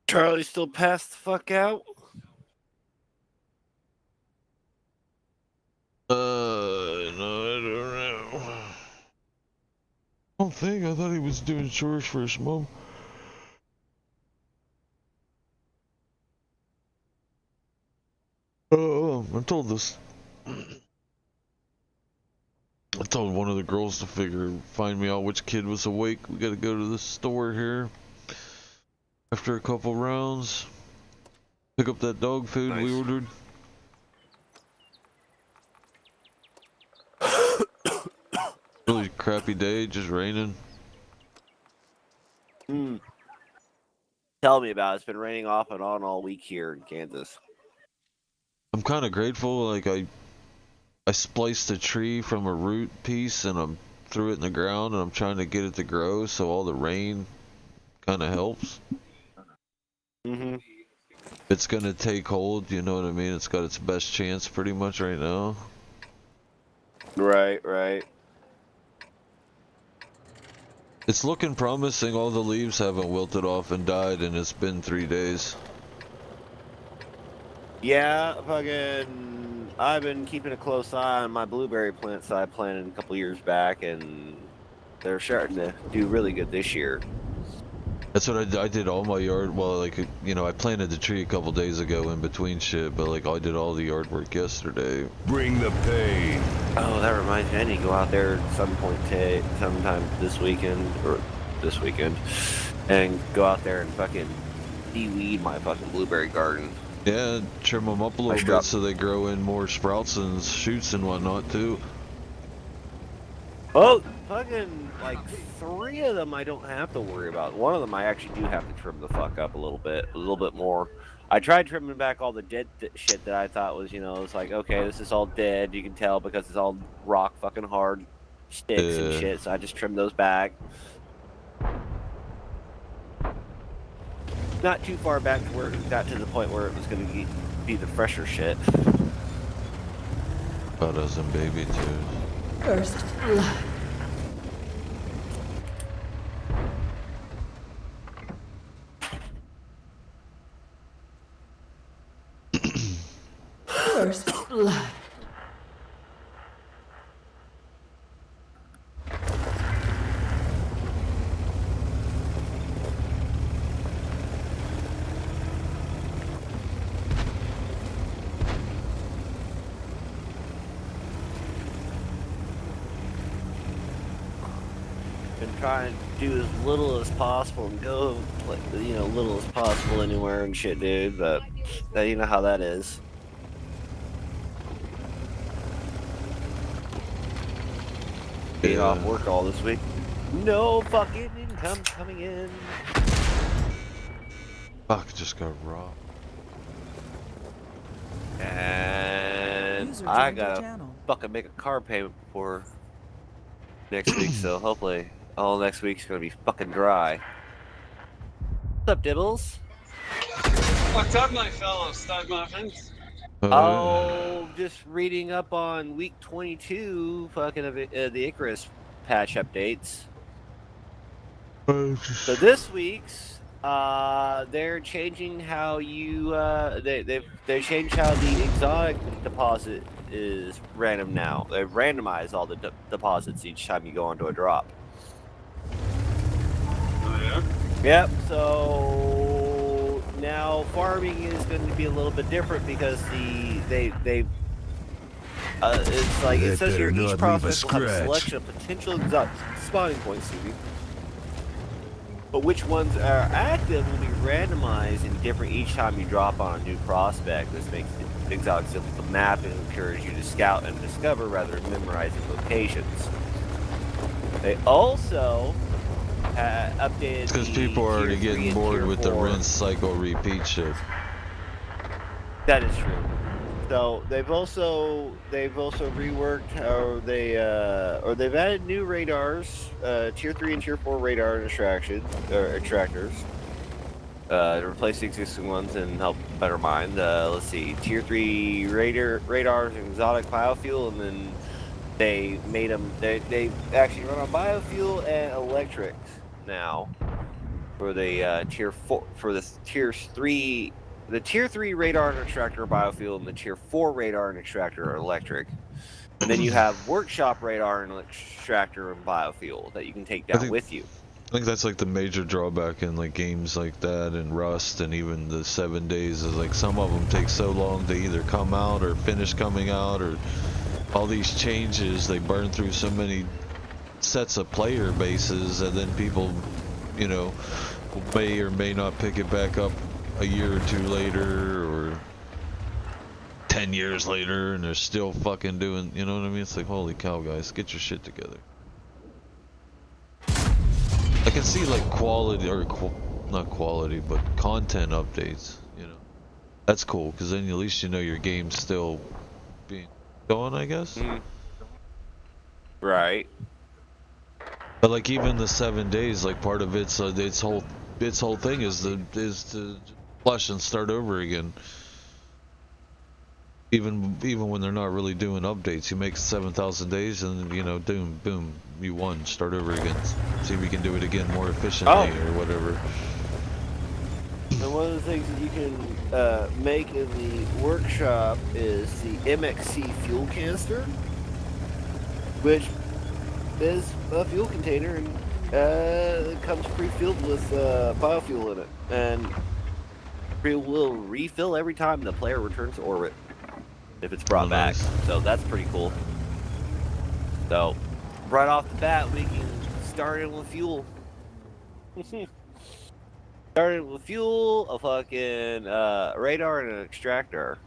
Charlie still passed the fuck out? No, I don't know. I don't think. I thought he was doing chores for his mom. Oh, I told this. I told one of the girls to find me out which kid was awake. We gotta go to the store here. After a couple rounds. Pick up that dog food we ordered. Really crappy day, just raining. Tell me about it. It's been raining off and on all week here in Kansas. I'm kind of grateful. Like I spliced a tree from a root piece and I threw it in the ground and I'm trying to get it to grow, so all the rain kind of helps. It's gonna take hold, you know what I mean? It's got its best chance pretty much right now. Right, right. It's looking promising. All the leaves haven't wilted off and died, and it's been 3 days. Yeah, fucking. I've been keeping a close eye on my blueberry plants I planted a couple years back, and they're starting to do really good this year. That's what I did all my yard. Well, like, you know, I planted the tree a couple days ago in between shit, but like I did all the yard work yesterday. Bring the pain. Oh, that reminds me. I need to go out there at some point sometime this weekend and go out there and fucking de-weed my fucking blueberry garden. Yeah, trim them up a little bit so they grow in more sprouts and shoots and whatnot too. Oh, fucking, like, 3 of them I don't have to worry about. One of them I actually do have to trim the fuck up a little bit more. I tried trimming back all the dead shit that I thought was, you know, it's like, okay, this is all dead. You can tell because it's all rock fucking hard sticks and shit, so I just trimmed those back. Not too far back to where it got to the point where it was going to be the fresher shit. About us and baby too. First blood. First blood. Trying to do as little as possible and go, like, you know, little as possible anywhere and shit, dude. But you know how that is. Being off work all this week. No fucking income coming in. Fuck, just got robbed. And I gotta fucking make a car payment before next week, so hopefully all next week's gonna be fucking dry. What's up, Dibbles? What's up, my fellow stud muffins? Oh, just reading up on week 22, fucking of the Icarus patch updates. So this week's, they're changing how you they changed how the exotic deposit is random now. They've randomized all the deposits each time you go onto a drop. Oh yeah. Yep. So now farming is going to be a little bit different because it's like it says here each prospect will have a selection of potential exotic spawning points. Excuse me. But which ones are active will be randomized and different each time you drop on a new prospect. This makes the exotic simple to map and encourages you to scout and discover rather than memorizing locations. They also updated Because people are already getting bored with the rinse, cycle, repeat shit. That is true. So they've also reworked, or they've added new radars, tier 3 and tier 4 radar extractors, to replace the existing ones and help better mine. Let's see, tier 3 radars and exotic biofuel, and then they made them. They actually run on biofuel and electric now for the tier 4 for the tier 3. The tier 3 radar and extractor are biofuel, and the tier 4 radar and extractor are electric. And then you have workshop radar and extractor and biofuel that you can take down with you. I think that's like the major drawback in like games like that and Rust and even the 7 days is like some of them take so long to either come out or finish coming out, or all these changes, they burn through so many sets of player bases, and then people, you know, may or may not pick it back up a year or two later, or 10 years later, and they're still fucking doing, you know what I mean? It's like, holy cow, guys, get your shit together. I can see like quality, or not quality, but content updates, you know. That's cool, because then at least you know your game's still being going, I guess. Mm-hmm. Right. But like even the 7 days, like part of its whole thing is to flush and start over again. Even when they're not really doing updates, you make 7,000 days, and you know, boom, you won. Start over again. See if we can do it again more efficiently or whatever. And one of the things that you can make in the workshop is the MXC fuel canister, which is a fuel container, and it comes pre-filled with biofuel in it, and it will refill every time the player returns to orbit if it's brought back. So that's pretty cool. So right off the bat, we can start in with fuel. Started with fuel, a fucking radar, and an extractor,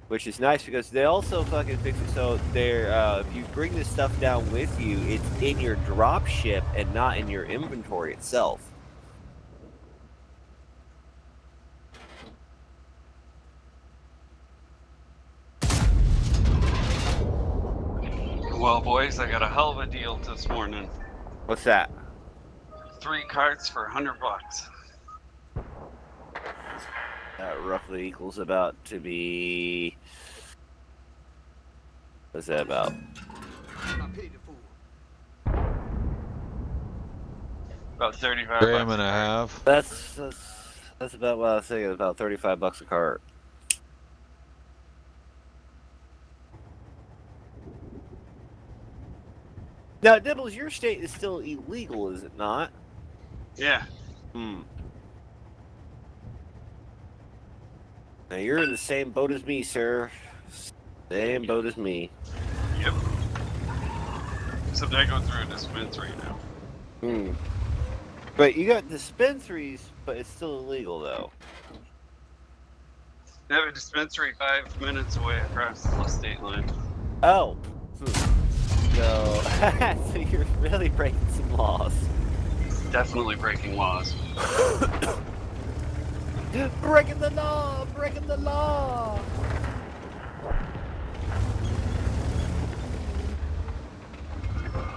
which is nice because they also fucking fix it so they're if you bring this stuff down with you, it's in your drop ship and not in your inventory itself. Well, boys, I got a hell of a deal this morning. What's that? 3 carts for $100. That roughly equals about to be. What's that about? About 35 Gram bucks. and a half. That's about what I was thinking. About $35 a cart. Now, Dibbles, your state is still illegal, is it not? Yeah. Hmm. Now you're in the same boat as me, sir. Same boat as me. Yep. Except I go through a dispensary now. Hmm. But you got dispensaries, but it's still illegal, though. They have a dispensary 5 minutes away across the state line. Oh. So, so you're really breaking some laws. Definitely breaking laws. Breaking the law! Breaking the law!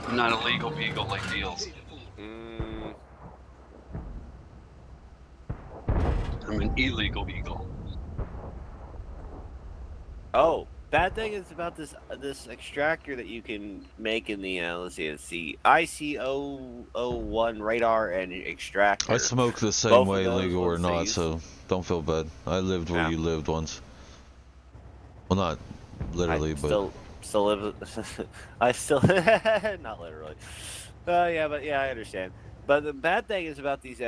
I'm not a legal beagle like Deals. I'm an illegal beagle. Oh, Bad thing is about this extractor that you can make in the let's see, it's the ICO01 radar and extractor. I smoke the same Both of way, those legal or ones they not, use- so don't feel bad. I lived where Yeah. you lived once. Well, not literally, I but still live. I still not literally. Yeah, but yeah, I understand. But the bad thing is about these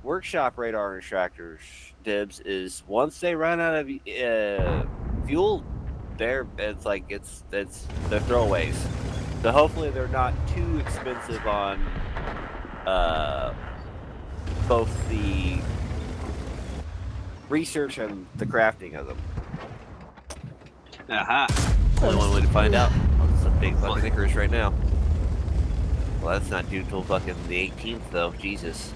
workshop radar extractors, Dibs, is once they run out of fuel, they're they're throwaways. So hopefully they're not too expensive on both the research and the crafting of them. Aha. Only one way to find out. On some big fucking Icarus right now. Well, that's not due till fucking the 18th, though. Jesus.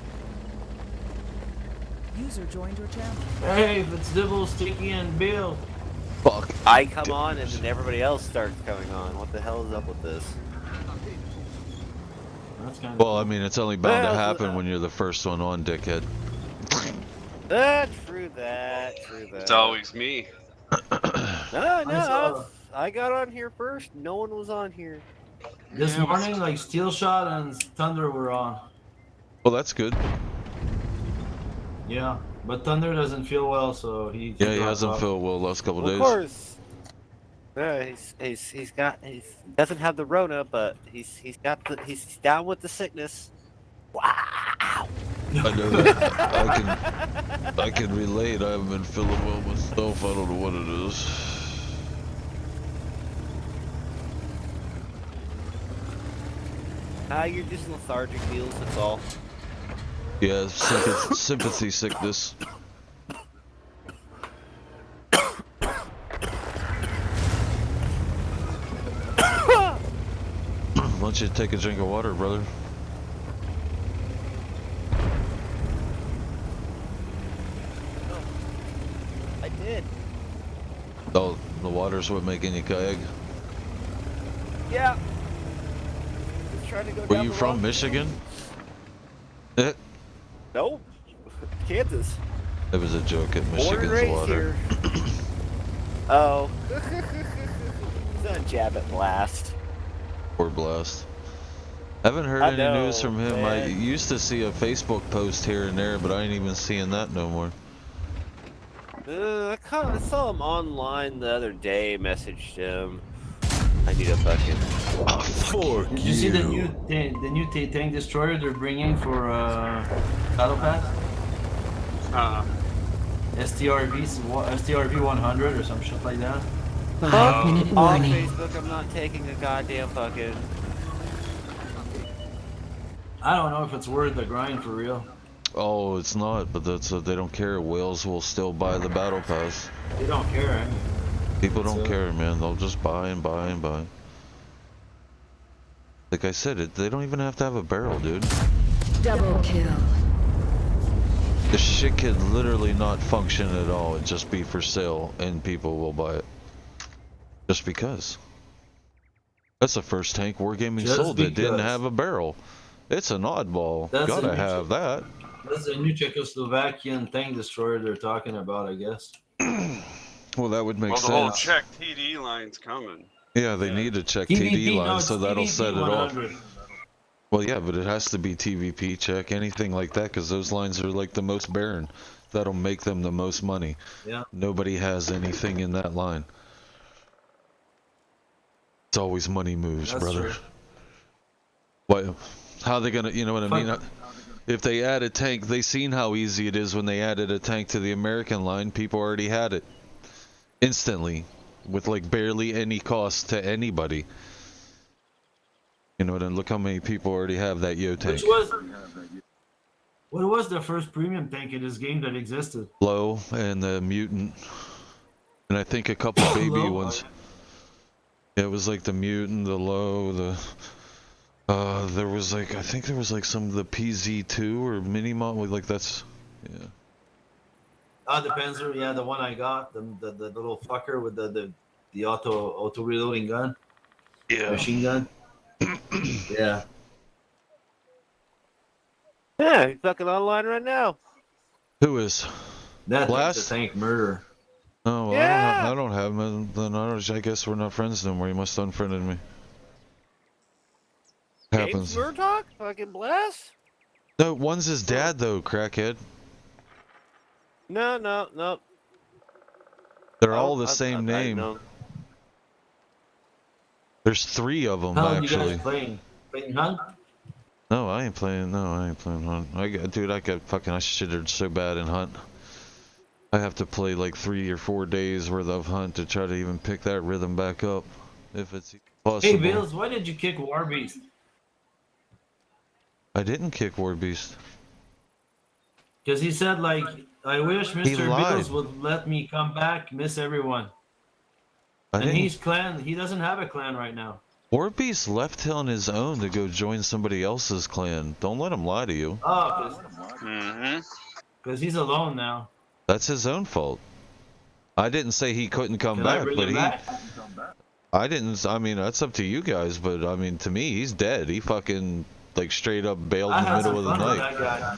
User joined your channel. Hey, if it's Dibble, Sticky, and Bill. fuck. I come on and then everybody else starts coming on. What the hell is up with this? That's kind of Well, I mean, it's only bound to Well, happen when you're the first one on, dickhead. True that. It's always me. No, I got on here first. No one was on here. This Yeah, but- morning, like Steel Shot and Thunder were on. Well, that's good. Yeah, but Thunder doesn't feel well, so he. Yeah, he dropped hasn't off. felt well last couple Of days. course. Yeah, he doesn't have the Rona, but he's down with the sickness. Wow. I know that. I can relate. I haven't been feeling well myself. I don't know what it is. You're just lethargic, Niels. That's all. Yeah, sympathy sickness. Why don't you take a drink of water, brother? I did. Oh, the water's what making you keg. Yeah. Just trying to go Were down you the from wrong- Michigan? It No. Kansas. was a joke at Born and Michigan's raised water. here. Oh. Don't jab at blast. Poor blast. Haven't heard I any know, news from him. I man. used to see a Facebook post here and there, but I ain't even seeing that no more. I saw him online the other day. Messaged him. I need a fucking. Oh, fuck Did you see the new tank destroyer they're bringing for Battle Pass? STRV 100 or some shit like that. 5-minute On warning. Facebook, I'm not taking a goddamn fucking. I don't know if it's worth the grind for real. Oh, it's not, but that's they don't care. Whales will still buy the battle pass. They don't care. Eh? People don't So- care, man. They'll just buy and buy and buy. Like I said, they don't even have to have a barrel, dude. Double kill. The shit could literally not function at all. It'd just be for sale, and people will buy it. Just because. That's the first tank Wargaming Just sold that didn't because. have a barrel. It's an oddball. That's Gotta a- have that. That's the new Czechoslovakian tank destroyer they're talking about, I guess. Well, that would make Well, the whole sense. Czech TD line's coming. Yeah, they need to check TVP, TD no, line, it's so that'll TVP set it off. 100. Well, yeah, but it has to be TVP check, anything like that, because those lines are like the most barren. That'll make them the most money. Yeah. Nobody has anything in that line. It's always money moves, That's brother. true. What? How they gonna? You know what I mean? Fuck. If they add a tank, they seen how easy it is when they added a tank to the American line. People already had it instantly, with like barely any cost to anybody. You know, then look how many people already have that Yo tank. What was the first premium tank in this game that existed? Low and the mutant, and I think a couple baby Low? ones. Yeah, it was like the mutant, the low, the. There was like I think there was like some of the PZ2 or Minimon, like that's. Yeah. Ah, the Panzer, yeah, the one I got, the little fucker with the auto reloading gun, Yeah. machine gun. Yeah. Yeah, he's fucking online right now. Who is? That Blast? tank's a tank murder. Oh, well, Yeah. I don't have him. Then I guess we're not friends no more. You must have unfriended me. Happens. James Murdoch? Fucking bless? No, one's his dad though, crackhead. No. They're all the same name. know. There's 3 of them How are you actually. guys playing? Playing Hunt? No, I ain't playing. No, I ain't playing Hunt. Dude, I shitted so bad in Hunt. I have to play like 3 or 4 days worth of Hunt to try to even pick that rhythm back up, if it's possible. Hey, Bills, why did you kick Warbeast? I didn't kick Warbeast. Because he said, like, I wish Mr. lied. Bills would let me come back, miss everyone. I And didn't. he's clan. He doesn't have a clan right now. Warbeast left on his own to go join somebody else's clan. Don't let him lie to you. Oh, Mm-hmm. because he's alone now. That's his own fault. I didn't say he couldn't come Can I back, bring but him back? I didn't. I mean, that's up to you guys, but I mean, to me, he's dead. He fucking like straight up bailed I in the had middle some of the fun with night. that guy.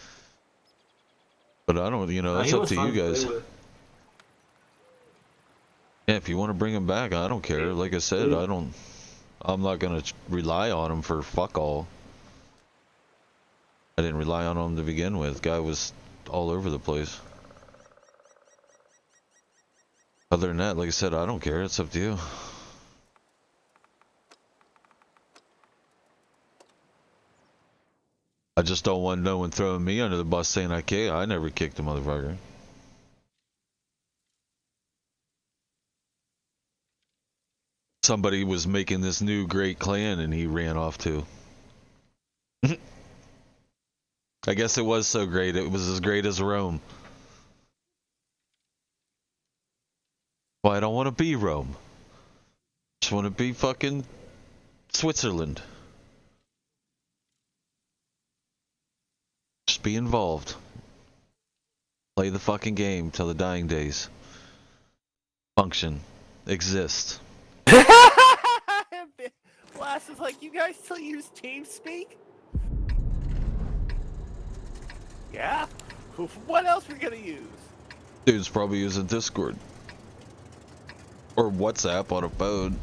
But I don't, that's He up was to fun you guys. play with. Yeah, if you want to bring him back, I don't care. Like I said, I'm not gonna rely on him for fuck all. I didn't rely on him to begin with. Guy was all over the place. Other than that, like I said, I don't care. It's up to you. I just don't want no one throwing me under the bus saying I never kicked the motherfucker. Somebody was making this new great clan and he ran off too. I guess it was so great. It was as great as Rome. Well, I don't want to be Rome. Just want to be fucking Switzerland. Just be involved. Play the fucking game till the dying days. Function. Exist. Blast is like, you guys still use TeamSpeak? Yeah? What else we gonna use? Dude's probably using Discord. Or WhatsApp on a phone.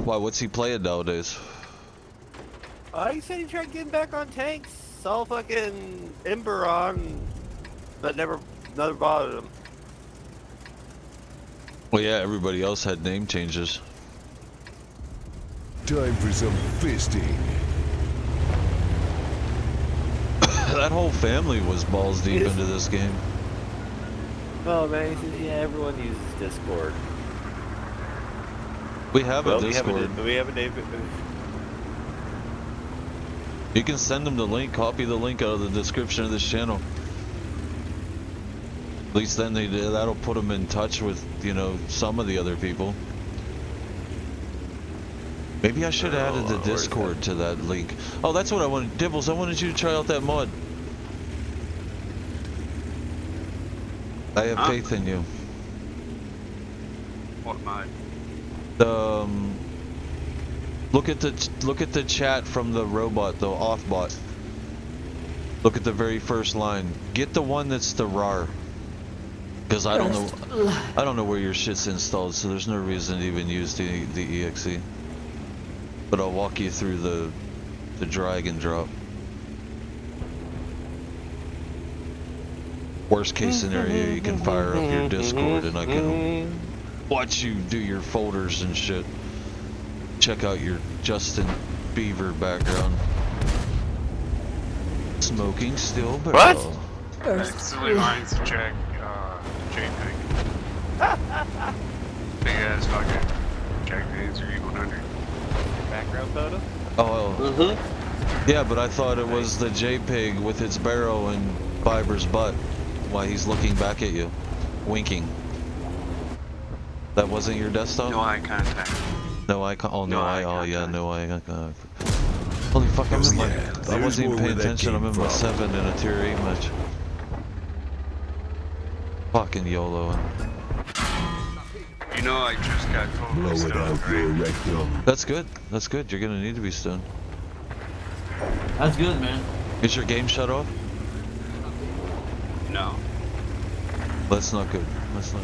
Why, what's he playing nowadays? He said he tried getting back on tanks. Saw fucking Ember on, but never bothered him. Well, yeah, everybody else had name changes. Time for some fisting. That whole family was balls deep into this game. Oh man, he says, yeah, everyone uses Discord. We have a Discord. We have a name. You can send them the link, copy the link out of the description of this channel. At least then that'll put them in touch with, some of the other people. Maybe I should have added the Discord to that link. Oh, that's what I wanted. Dibbles, I wanted you to try out that mod. I have faith in you. What mod? Look at the chat from the robot, the Othbot. Look at the very first line. Get the one that's the RAR. Because I don't know where your shit's installed, so there's no reason to even use the exe. But I'll walk you through the drag and drop. Worst case scenario, you can fire up your Discord and I can watch you do your folders and shit. Check out your Justin Bieber background. Smoking still barrel. What? Actually, mine's check JPEG. Big ass fucking JPEGs or E100. Background photo? Oh, yeah, but I thought it was the JPEG with its barrel and Bieber's butt while he's looking back at you, winking. That wasn't your desktop? No eye contact. No eye oh, no No eye, eye oh yeah, contact. no eye contact. Holy fuck, I'm in my, I there's wasn't even more paying where that attention, I'm came in my from. 7 in a tier 8 match. Fucking YOLO. You know I just got Blow totally it out stoned, your right? rectum. That's good, you're gonna need to be stoned. That's good, man. Is your game shut off? No. That's not good. That's not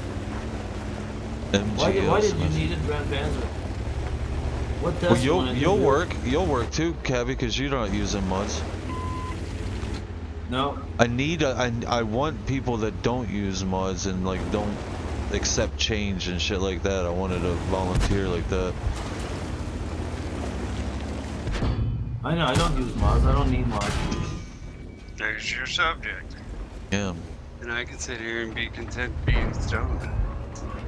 good. MGL. Why did you Smith. need it, Grand Panzer? What test Well, you wanna do, you'll Bill? you'll work too, Cabby, because you're not using mods. No. I want people that don't use mods and like don't accept change and shit like that. I wanted to volunteer like that. I know, I don't use mods. I don't need mods. There's your subject. Yeah. And I can sit here and be content being stoned.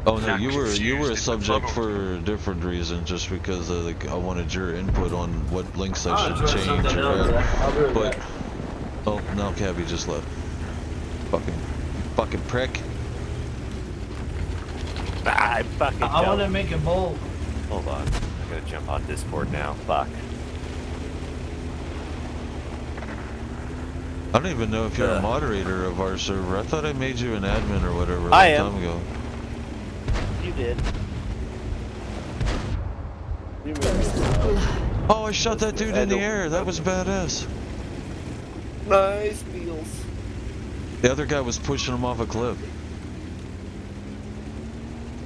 Oh no, Not you were confused a in subject the for a different reason, just because like I wanted your input on what links I I'll should try change something or else, add. Zach. I'll be right But back. oh no, Cabby just left. Fucking prick. I fucking I want to don't. make a bowl. Hold on. I'm gonna jump on Discord now. Fuck. I don't even know if you're a moderator of our server. I thought I made you an admin or whatever a I long am. time ago. You did. You made First me blood. Oh, I shot that dude I in the don't- air. That was badass. nice meals. The other guy was pushing him off a cliff.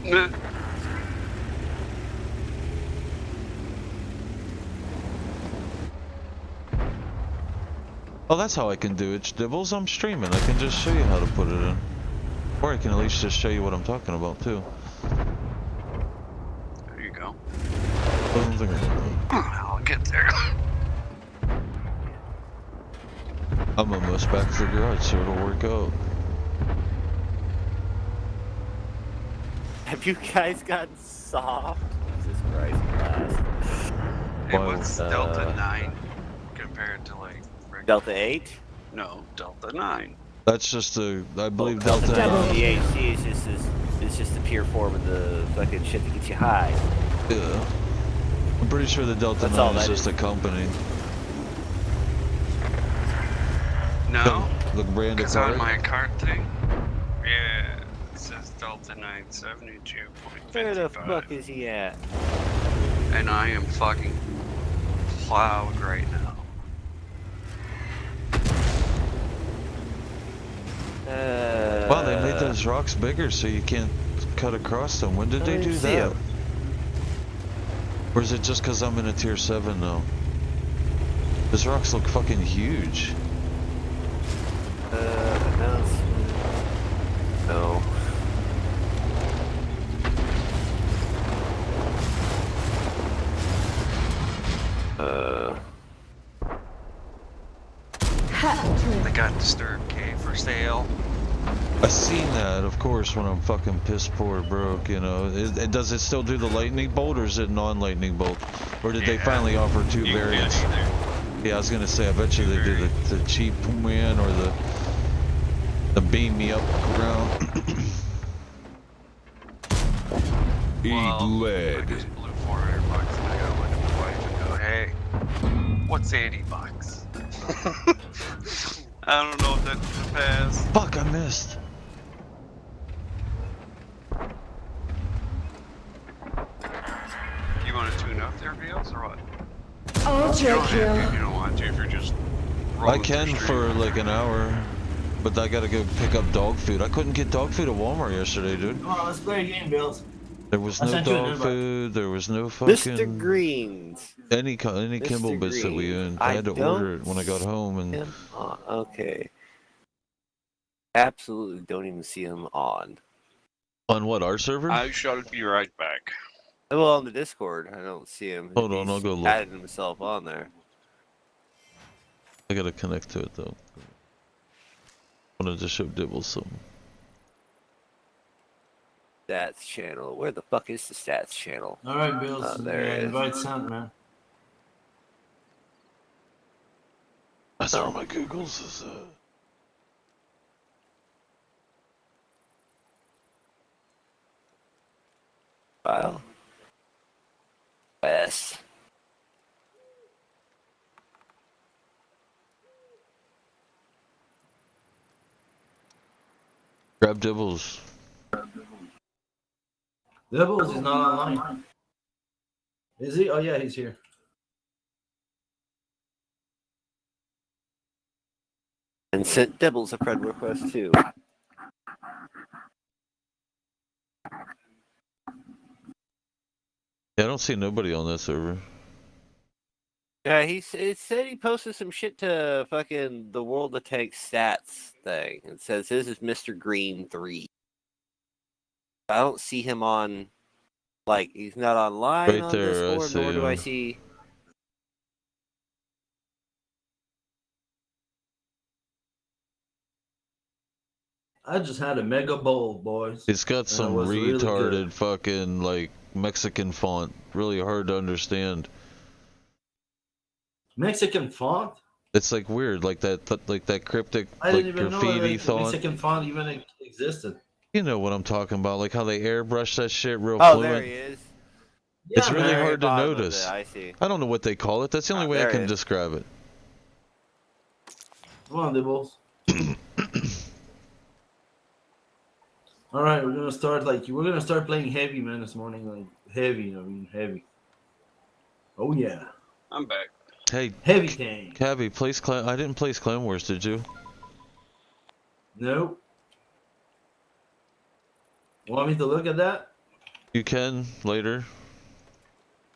Nah. Oh, that's how I can do it, Dibbles. I'm streaming. I can just show you how to put it in. Or I can at least just show you what I'm talking about, too. There you go. I don't think I can do it. I'll get there. I'm almost back to the garage, so it'll work out. Have you guys gotten soft? Jesus Christ, blast. Hey, Wow. what's Delta 9 compared to like regular? Delta 8? No, Delta 9. That's just a, I believe Delta Delta. 9 DHC is just the pure form of the fucking shit that gets you high. Yeah. I'm pretty sure the Delta That's all 9 is that just is. a company. No, The brand of because car. on my cart thing, yeah, it says Delta 9 Where the fuck 72.55. is he at? And I am fucking plowed right now. Wow, they made those rocks bigger so you can't cut across them. When did I they didn't do see that? 'em. Or is it just because I'm in a tier 7 now? Those rocks look fucking huge. No. Hat They trick. got Disturbed Cave for sale. I seen that, of course, when I'm fucking piss poor broke, you know. Does it still do the lightning bolt, or is it non-lightning bolt? Or did they Yeah. finally offer two You can get variants? either. Yeah, I was gonna say, I bet you they do the cheap win or the beam me up round. Eat Well, I lead. just blew $400 and I gotta look at my wife and go, hey, what's $80? I don't know if that's gonna pass. Fuck, I missed. You want to tune up there, Beals, or what? Ultra You don't have to kill. if you don't want to, if you're just I rolling can through for stream. like an hour, but I gotta go pick up dog food. I couldn't get dog food at Walmart yesterday, dude. Come on, let's play a game, Bills. There was I no sent you an dog invite. food. There was no fucking Mr. Greens. any Mr. Kimball bits that we Green. owned. I had to don't order it when I got home, and him on. Okay. Absolutely don't even see him on. on what, our server? I shall be right back. Well, on the Discord, I don't see him. Hold on, I'll go look. Added himself on there. I gotta connect to it though. Wanted to show Dibble some. Stats channel. Where the fuck is the stats channel? All right, Bills. There it is. Invite sent, man. That's where my Googles is at. File. S. Grab Dibbles. Dibbles is not online. Is he? Oh yeah, he's here. And sent Dibbles a friend request too. Yeah, I don't see nobody on that server. Yeah, it said he posted some shit to fucking the World of Tanks stats thing. It says this is Mr. Green 3. I don't see him on, like, he's not online Right on there, I Discord, see nor do I him. see. I just had a mega bowl, boys. It's got And it some was really retarded good. fucking like Mexican font, really hard to understand. Mexican font? It's like weird, like that cryptic I like didn't even know graffiti that font. Mexican font even existed. You know what I'm talking about, like how they airbrush that shit real Oh, there fluent. he is. It's Yeah, really man. Very hard to bottom of notice. it, I see. I don't know what they call it. That's the only way I there can he is. describe it. Come on, Dibbles. All right, we're gonna start playing heavy, man, this morning. Like heavy. Oh yeah, I'm back. Hey, heavy tank. Cabby, place clan. I didn't place Clan Wars, did you? Nope. Want me to look at that? You can later, as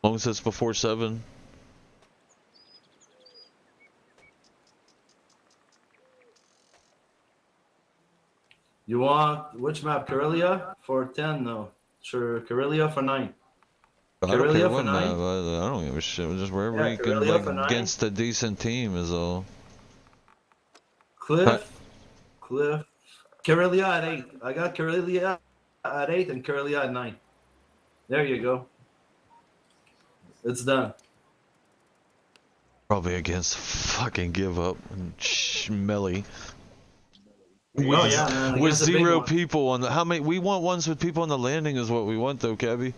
long as it's before 7. You want which map? Karelia for 10? No, sure. Karelia for 9. I don't Karelia care for what map. 9? I don't give a shit. Just wherever Yeah, you can, Karelia like, for 9. against a decent team is all. Cliff. Karelia at 8. I got Karelia at 8 and Karelia at 9. There you go. It's done. Probably against fucking give up and Melly. Oh yeah, man. With against the big 0 one. people on the, how many? We want ones with people on the landing is what we want, though, Cabby.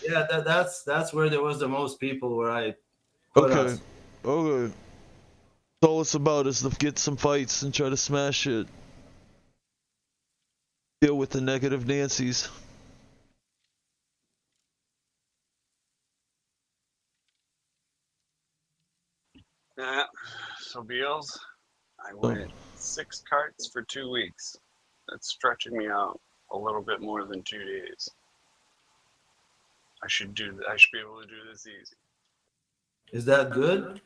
Yeah, that's where there was the most people where I put Okay, us. okay. All it's about is to get some fights and try to smash it. Deal with the negative Nancy's. Yeah. So Beals, I went 6 carts for 2 weeks. That's stretching me out a little bit more than 2 days. I should be able to do this easy. Is that good?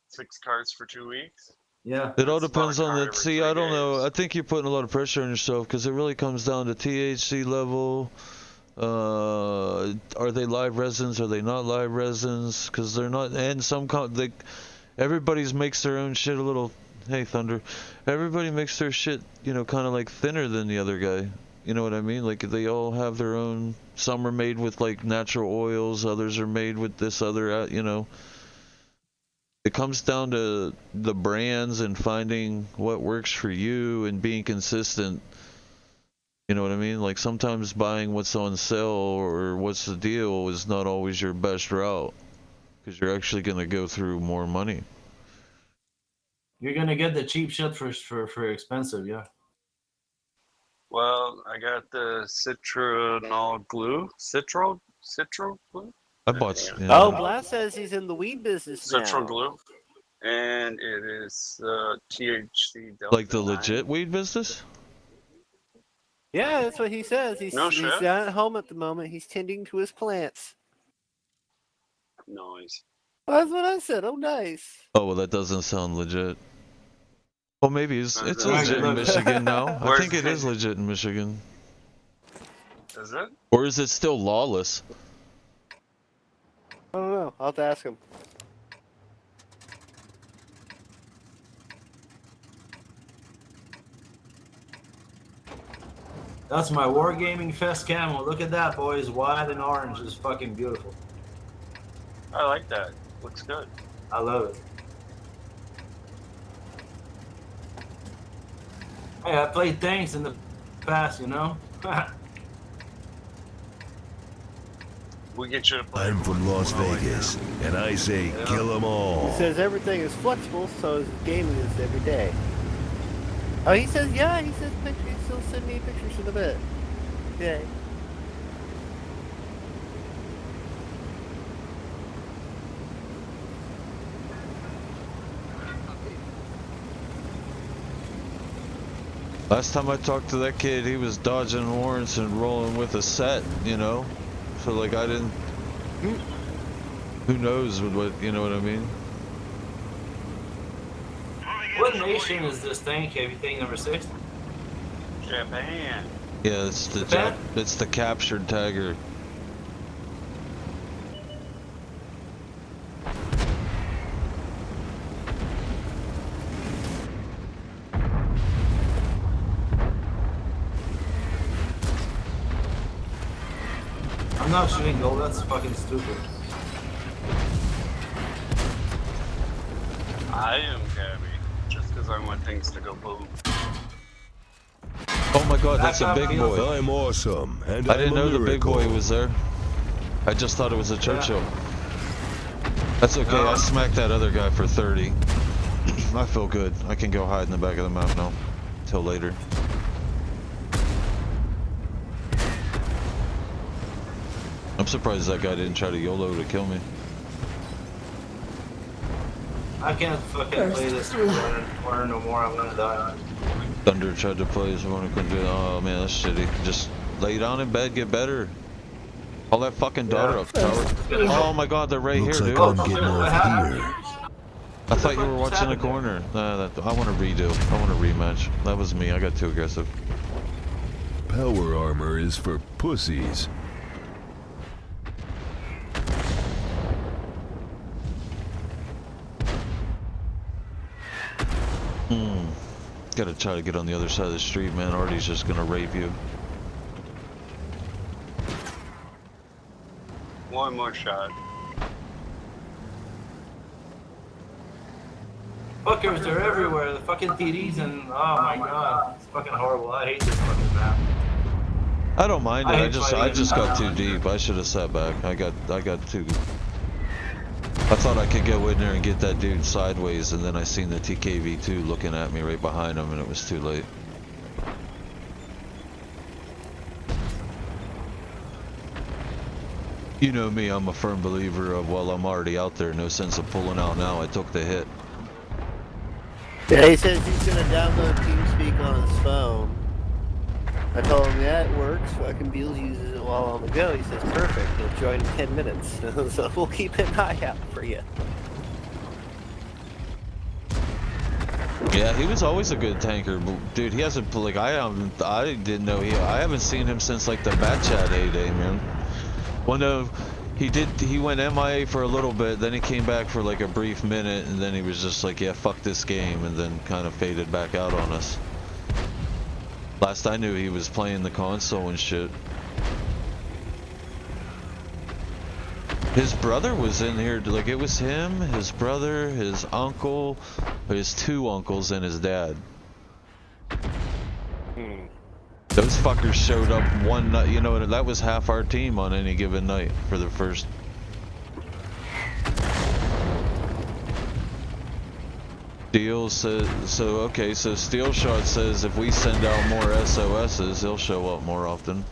6 carts for 2 weeks. Yeah. It all That's depends about a on card the. every See, 3 I don't know. days. I think you're putting a lot of pressure on yourself because it really comes down to THC level. Are they live resins? Are they not live resins? Because they're not. And everybody's makes their own shit a little. Hey, Thunder. Everybody makes their shit, kind of like thinner than the other guy. You know what I mean? Like they all have their own. Some are made with like natural oils. Others are made with this other. It comes down to the brands and finding what works for you and being consistent. You know what I mean? Like sometimes buying what's on sale or what's the deal is not always your best route because you're actually going to go through more money. You're gonna get the cheap shit for expensive, yeah. Well, I got the citronol glue. Citro glue? I bought. Yeah. Yeah. Oh, Blast says he's in the weed business now. Citro glue. And it is THC Delta Like the 9. legit weed business? Yeah, that's what he says. He's No shit. down at home at the moment. He's tending to his plants. Noise. Well, that's what I said. Oh, nice. Oh, well, that doesn't sound legit. Well, maybe it's Right, legit in look. Michigan now. I Where's think it the- is legit in Michigan. Is it? Or is it still lawless? I don't know. I'll have to ask him. That's my Wargaming Fest camo. Look at that, boys. White and orange is fucking beautiful. I like that. Looks good. I love it. Hey, I played tanks in the past, We get you to play. I'm from Las I like Vegas, that. and I say Yeah. kill 'em all. He says everything is flexible, so his gaming is every day. Oh, he says, yeah, he says pictures. He'll send me pictures in a bit. Yay. Last time I talked to that kid, he was dodging warrants and rolling with a set, So like I didn't. Who knows what you know what I mean? What nation is this tank heavy thing number 6? Japan. Yeah, it's the Japan? it's the captured Tiger. I'm not shooting gold, that's fucking stupid. I am Gabby. Just because I want things to go boom. Oh my God, that's a Back up, big Fields. boy. I'm awesome, and I didn't I'm a know the big boy miracle. was there. I just thought it was a Churchill. That's okay. No. I smacked that other guy for 30. I feel good. I can go hide in the back of the map now. Till later. I'm surprised that guy didn't try to YOLO to kill me. I can't fucking play this corner no more, I'm gonna die. Thunder tried to play his one, couldn't do it. Oh man, that's shitty. Just lay down in bed, get better. Call that fucking daughter up, tower. Oh my God, they're right Looks here, like dude. I'm getting off here. I thought you were watching the corner. Nah, I want to redo. I want a rematch. That was me. I got too aggressive. Power armor is for pussies. Gotta try to get on the other side of the street, man. Artie's just gonna rape you. One more shot. Fuckers, they're everywhere, the fucking TDs and oh my god, it's fucking horrible. I hate this fucking map. I don't mind it. I I hate just fighting. got too deep. I should have sat back. I got too. I thought I could go in there and get that dude sideways, and then I seen the TKV2 looking at me right behind him, and it was too late. You know me, I'm a firm believer of, well, I'm already out there, no sense of pulling out now. I took the hit. Yeah, he says he's gonna download TeamSpeak on his phone. I told him, yeah, it works. Fucking Beals uses it while on the go. He says, perfect. He'll join in 10 minutes. So we'll keep an eye out for you. Yeah, he was always a good tanker, but dude, he hasn't, like, I didn't know I haven't seen him since, like, the Bat Chat A-Day, man. He went MIA for a little bit, then he came back for like a brief minute, and then he was just like, yeah, fuck this game, and then kind of faded back out on us. Last I knew, he was playing the console and shit. His brother was in here, like it was him, his brother, his uncle, his two uncles, and his dad. Those fuckers showed up one night, you know, that was half our team on any given night for the first. Steel says, so okay, so Steel Shot says if we send out more SOSs, he'll show up more often.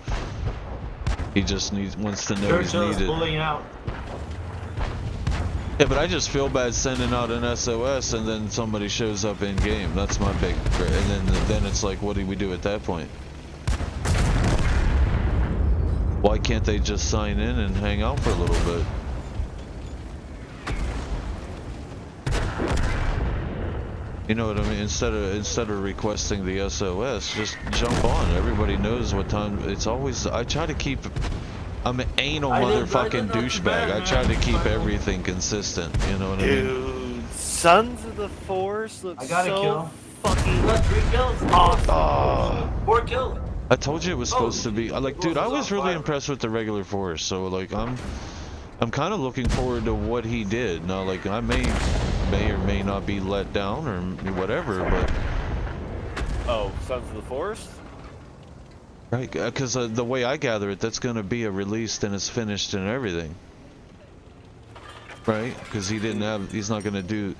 He just wants to know he's Churchill's needed. pulling out. Yeah, but I just feel bad sending out an SOS and then somebody shows up in game. That's my big, and then it's like, what do we do at that point? Why can't they just sign in and hang out for a little bit? You know what I mean? Instead of requesting the SOS, just jump on. Everybody knows what time. It's always. I try to keep. I'm an anal motherfucking douchebag. I try to keep everything consistent. You know what I mean? Dude, Sons of the Force looks I got a so kill. fucking Got 3 kills. awesome. 4 kills. I told you it was supposed to be. Like, dude, I was really impressed with the regular force. So like, I'm kind of looking forward to what he did. Now, like, I may or may not be let down or whatever, but Oh, Sons of the Forest? right, because the way I gather it, that's gonna be a released and it's finished and everything, right? Because he's not gonna do.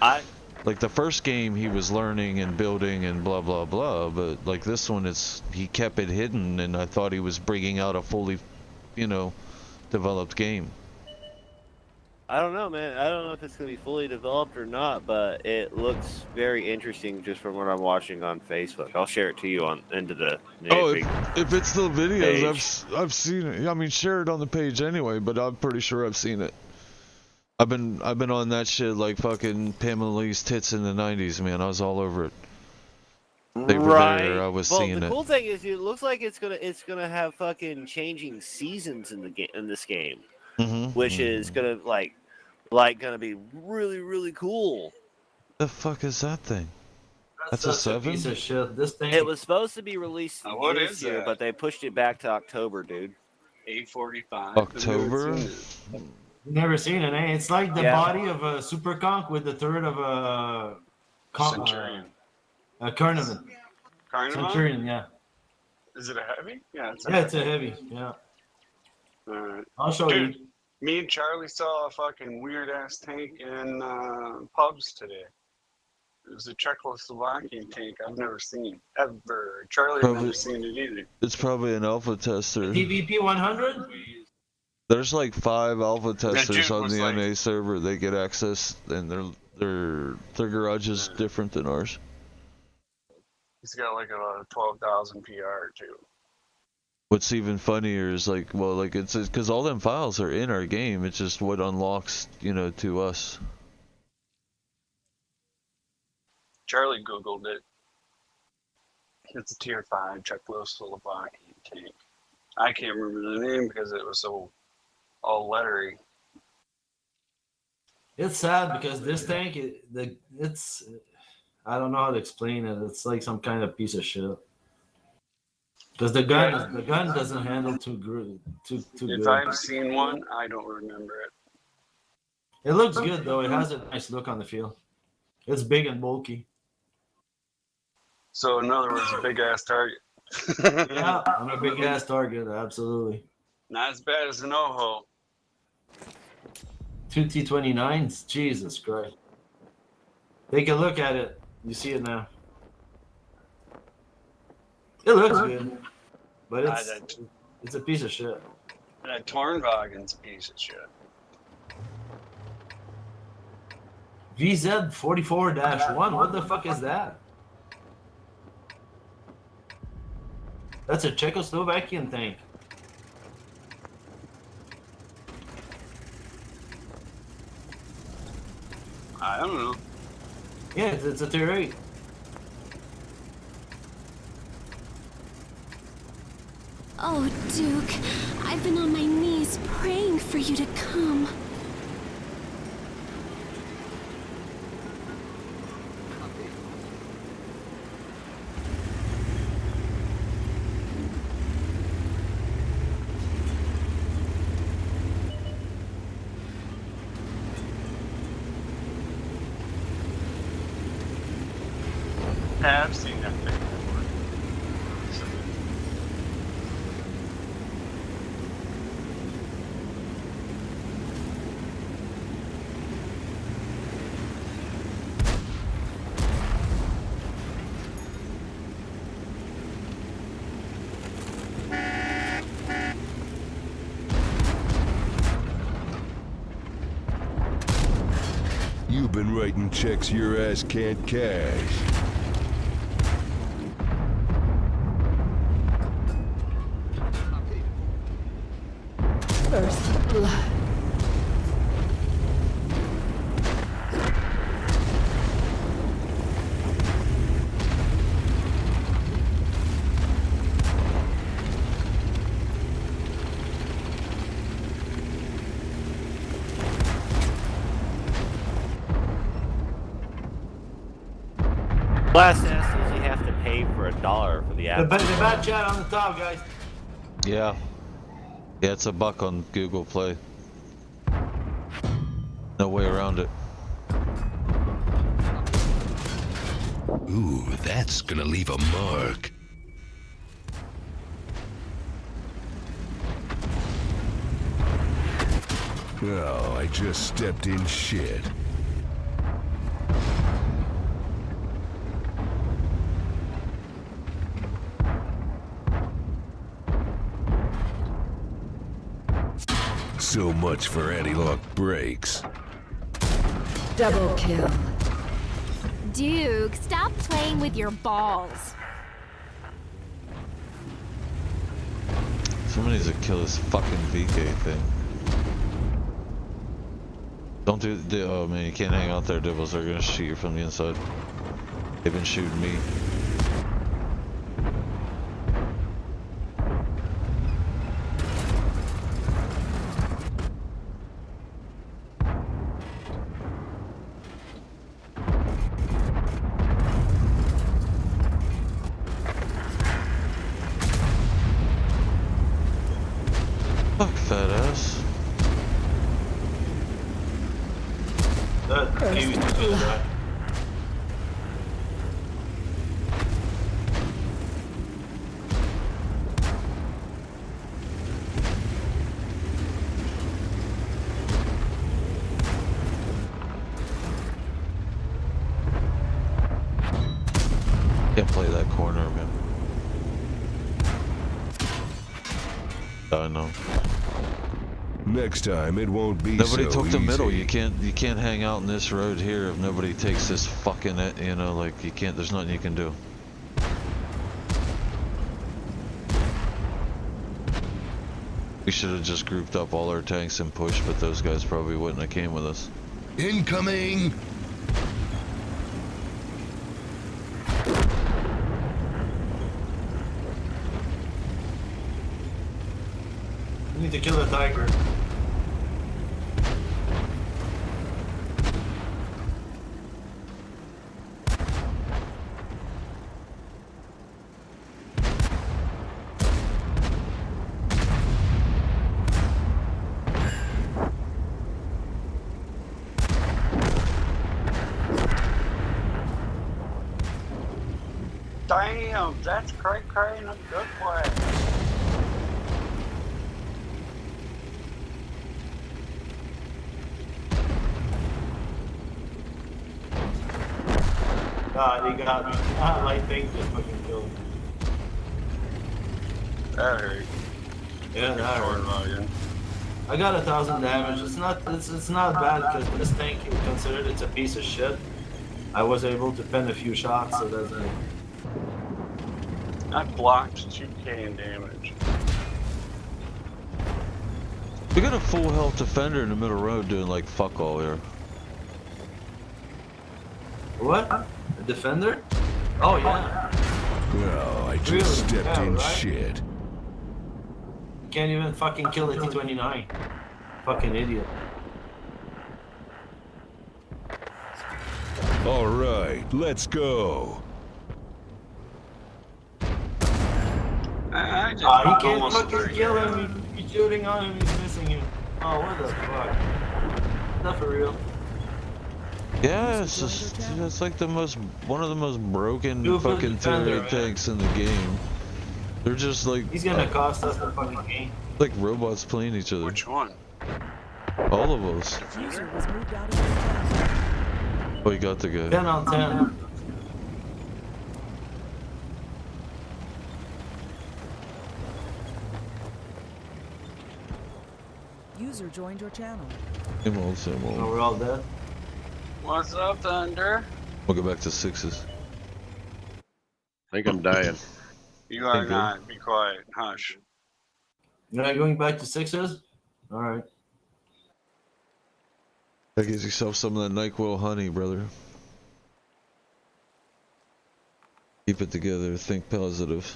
Like the first game, he was learning and building and blah blah blah, but like this one, he kept it hidden, and I thought he was bringing out a fully, developed game. I don't know, man. I don't know if it's gonna be fully developed or not, but it looks very interesting just from what I'm watching on Facebook. I'll share it to you on into the. Oh, big- if it's the videos, page. I've seen it. I mean, share it on the page anyway, but I'm pretty sure I've seen it. I've been on that shit like fucking Pamela Lee's tits in the 90s, man. I was all over it. They were there. I was well, seeing the it. cool thing is, it looks like it's gonna have fucking changing seasons in the game in this game, which is gonna gonna be really really cool. The fuck is that thing? That's a such 7? piece of shit. This thing. It was supposed to be released What this is year, that? but they pushed it back to October, dude. 845. October? Never seen it, eh? It's like the Yeah. body of a super conch with the third of a Centurion. a carnivan. Carnival? Centurion, yeah. Is it a heavy? Yeah, it's a Yeah, heavy. it's a heavy. Yeah. Alright. I'll show Dude, you. me and Charlie saw a fucking weird ass tank in pubs today. It was a Czechoslovakian tank I've never seen ever. Charlie had Probably- never seen it either. It's probably an alpha tester. TVP 100? There's like 5 alpha testers dude on was the like- NA server. They get access, and their garage is different than ours. He's got like a 12,000 PR too. What's even funnier is like, well, like it's because all them files are in our game. It's just what unlocks, to us. Charlie Googled it. It's a tier 5 Czechoslovakian tank. I can't remember the name because it was so all lettery. It's sad because this tank, it's I don't know how to explain it. It's like some kind of piece of shit. Because the gun doesn't handle too good. Too If good. I've seen one, I don't remember it. It looks good though. It has a nice look on the field. It's big and bulky. So in other words, a big ass target. Yeah, I'm a big ass target. Absolutely. Not as bad as an Oho. 2 T29s. Jesus Christ. Take a look at it. You see it now. It looks good, but it's a piece of shit. That Tornwagen's a piece of shit. VZ44-1. What the fuck is that? That's a Czechoslovakian tank. I don't know. Yeah, it's a tier 8. Oh, Duke, I've been on my knees praying for you to come. I've seen that thing before. You've been writing checks your ass can't cash. First blood. Last S is you have to pay for $1 for the The app. bad chat on the top, guys. Yeah. Yeah, it's $1 on Google Play. No way around it. Ooh, that's gonna leave a mark. Oh, I just stepped in shit. So much for anti-lock brakes. Double kill. Duke, stop playing with your balls. Someone needs to kill this fucking VK thing. Don't oh man, you can't hang out there, Dibbles. They're gonna shoot you from the inside. They've been shooting me. Fuck, fat ass. That Kiwi's just gonna die. Can't play that corner, man. I know. Next time it won't be Nobody so took the middle. easy. You can't hang out in this road here if nobody takes this fucking, you know, like you can't. There's nothing you can do. We should have just grouped up all our tanks and pushed, but those guys probably wouldn't have came with us. Incoming! We need to kill the tiger. Damn, that's cray in a good way. God, he got me. Light things just fucking killed me. That hurt. Yeah, that Short hurt. volume. I got 1,000 damage. It's not bad because this tank, you considered it's a piece of shit. I was able to pen a few shots, so that's it. I blocked 2k in damage. We got a full health defender in the middle road doing like fuck all here. What? A defender? Oh yeah. Well, I just Really? stepped Yeah, in right? shit. You can't even fucking kill a T-29. Fucking idiot. All right, let's go. I just He can't almost fucking threw kill you. him. He's shooting on him. He's missing him. Oh, what the fuck? Not for real. Yeah, it's just it's like one of the most broken Dude, fucking defender, turret man. tanks in the game. They're just like He's gonna cost us the fucking game. like robots playing each other. Which one? All of us. Oh, you got the guy. 10 on 10. User joined your channel. Same old, same Oh, old. we're all dead. What's up, Thunder? We'll go back to sixes. I think I'm dying. You are Thank you. not. Be quiet. Hush. You're not going back to sixes? Alright. That gives yourself some of that NyQuil honey, brother. Keep it together. Think positive.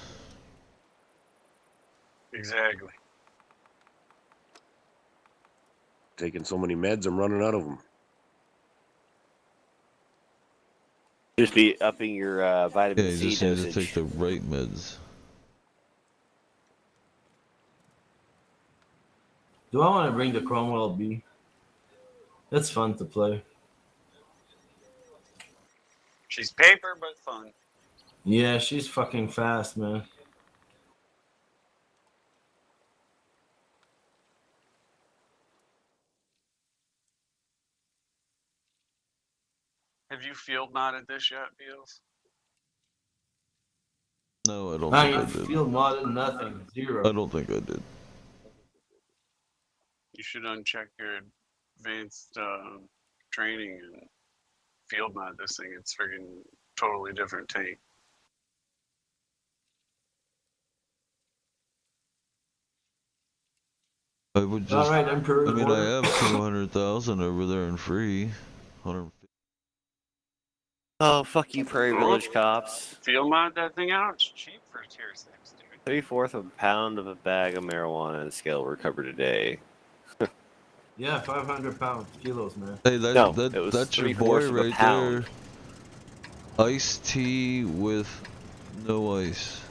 Exactly. Taking so many meds, I'm running out of them. Just be upping your Yeah, vitamin you C just need to dosage. take the right meds. Do I want to bring the Cromwell B? That's fun to play. She's paper, but fun. Yeah, she's fucking fast, man. Have you field modded this yet, Beals? No, I don't I think I ain't did. feel modded, nothing. I Zero. don't think I did. You should uncheck your advanced training and field mod this thing. It's freaking totally different tank. I would just. All right, Emperor. I mean, I have 200,000 over there in free. 150. Oh, fuck you, Prairie Village cops. Field mod that thing out. It's cheap for tier 6, dude. 3/4 of a pound of a bag of marijuana and scale recovered today. Yeah, 500 kilos, man. Hey, No, it that's was your 3/4 boy of a right pound. there. Iced tea with no ice.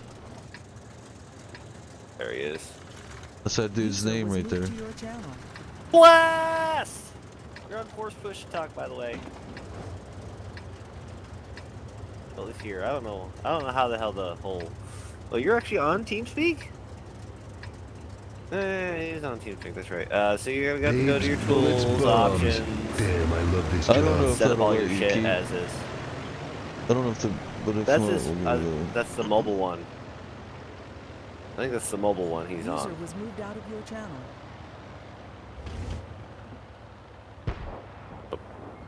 There he is. That's that dude's User name was right moved there. to your channel. Blast! You're on force push to talk, by the way. At least here. I don't know how the hell the whole. Oh, you're actually on TeamSpeak? He's on TeamSpeak. That's right. So you're gonna have to go to your Bullets, tools, bombs. options, Damn, I love this I don't job. know if set up that'll all let your you shit keep. as is. I don't know if the. But if That's not, his. we'll go with that one. That's the mobile one. I think that's the mobile one he's User on. was moved out of your channel.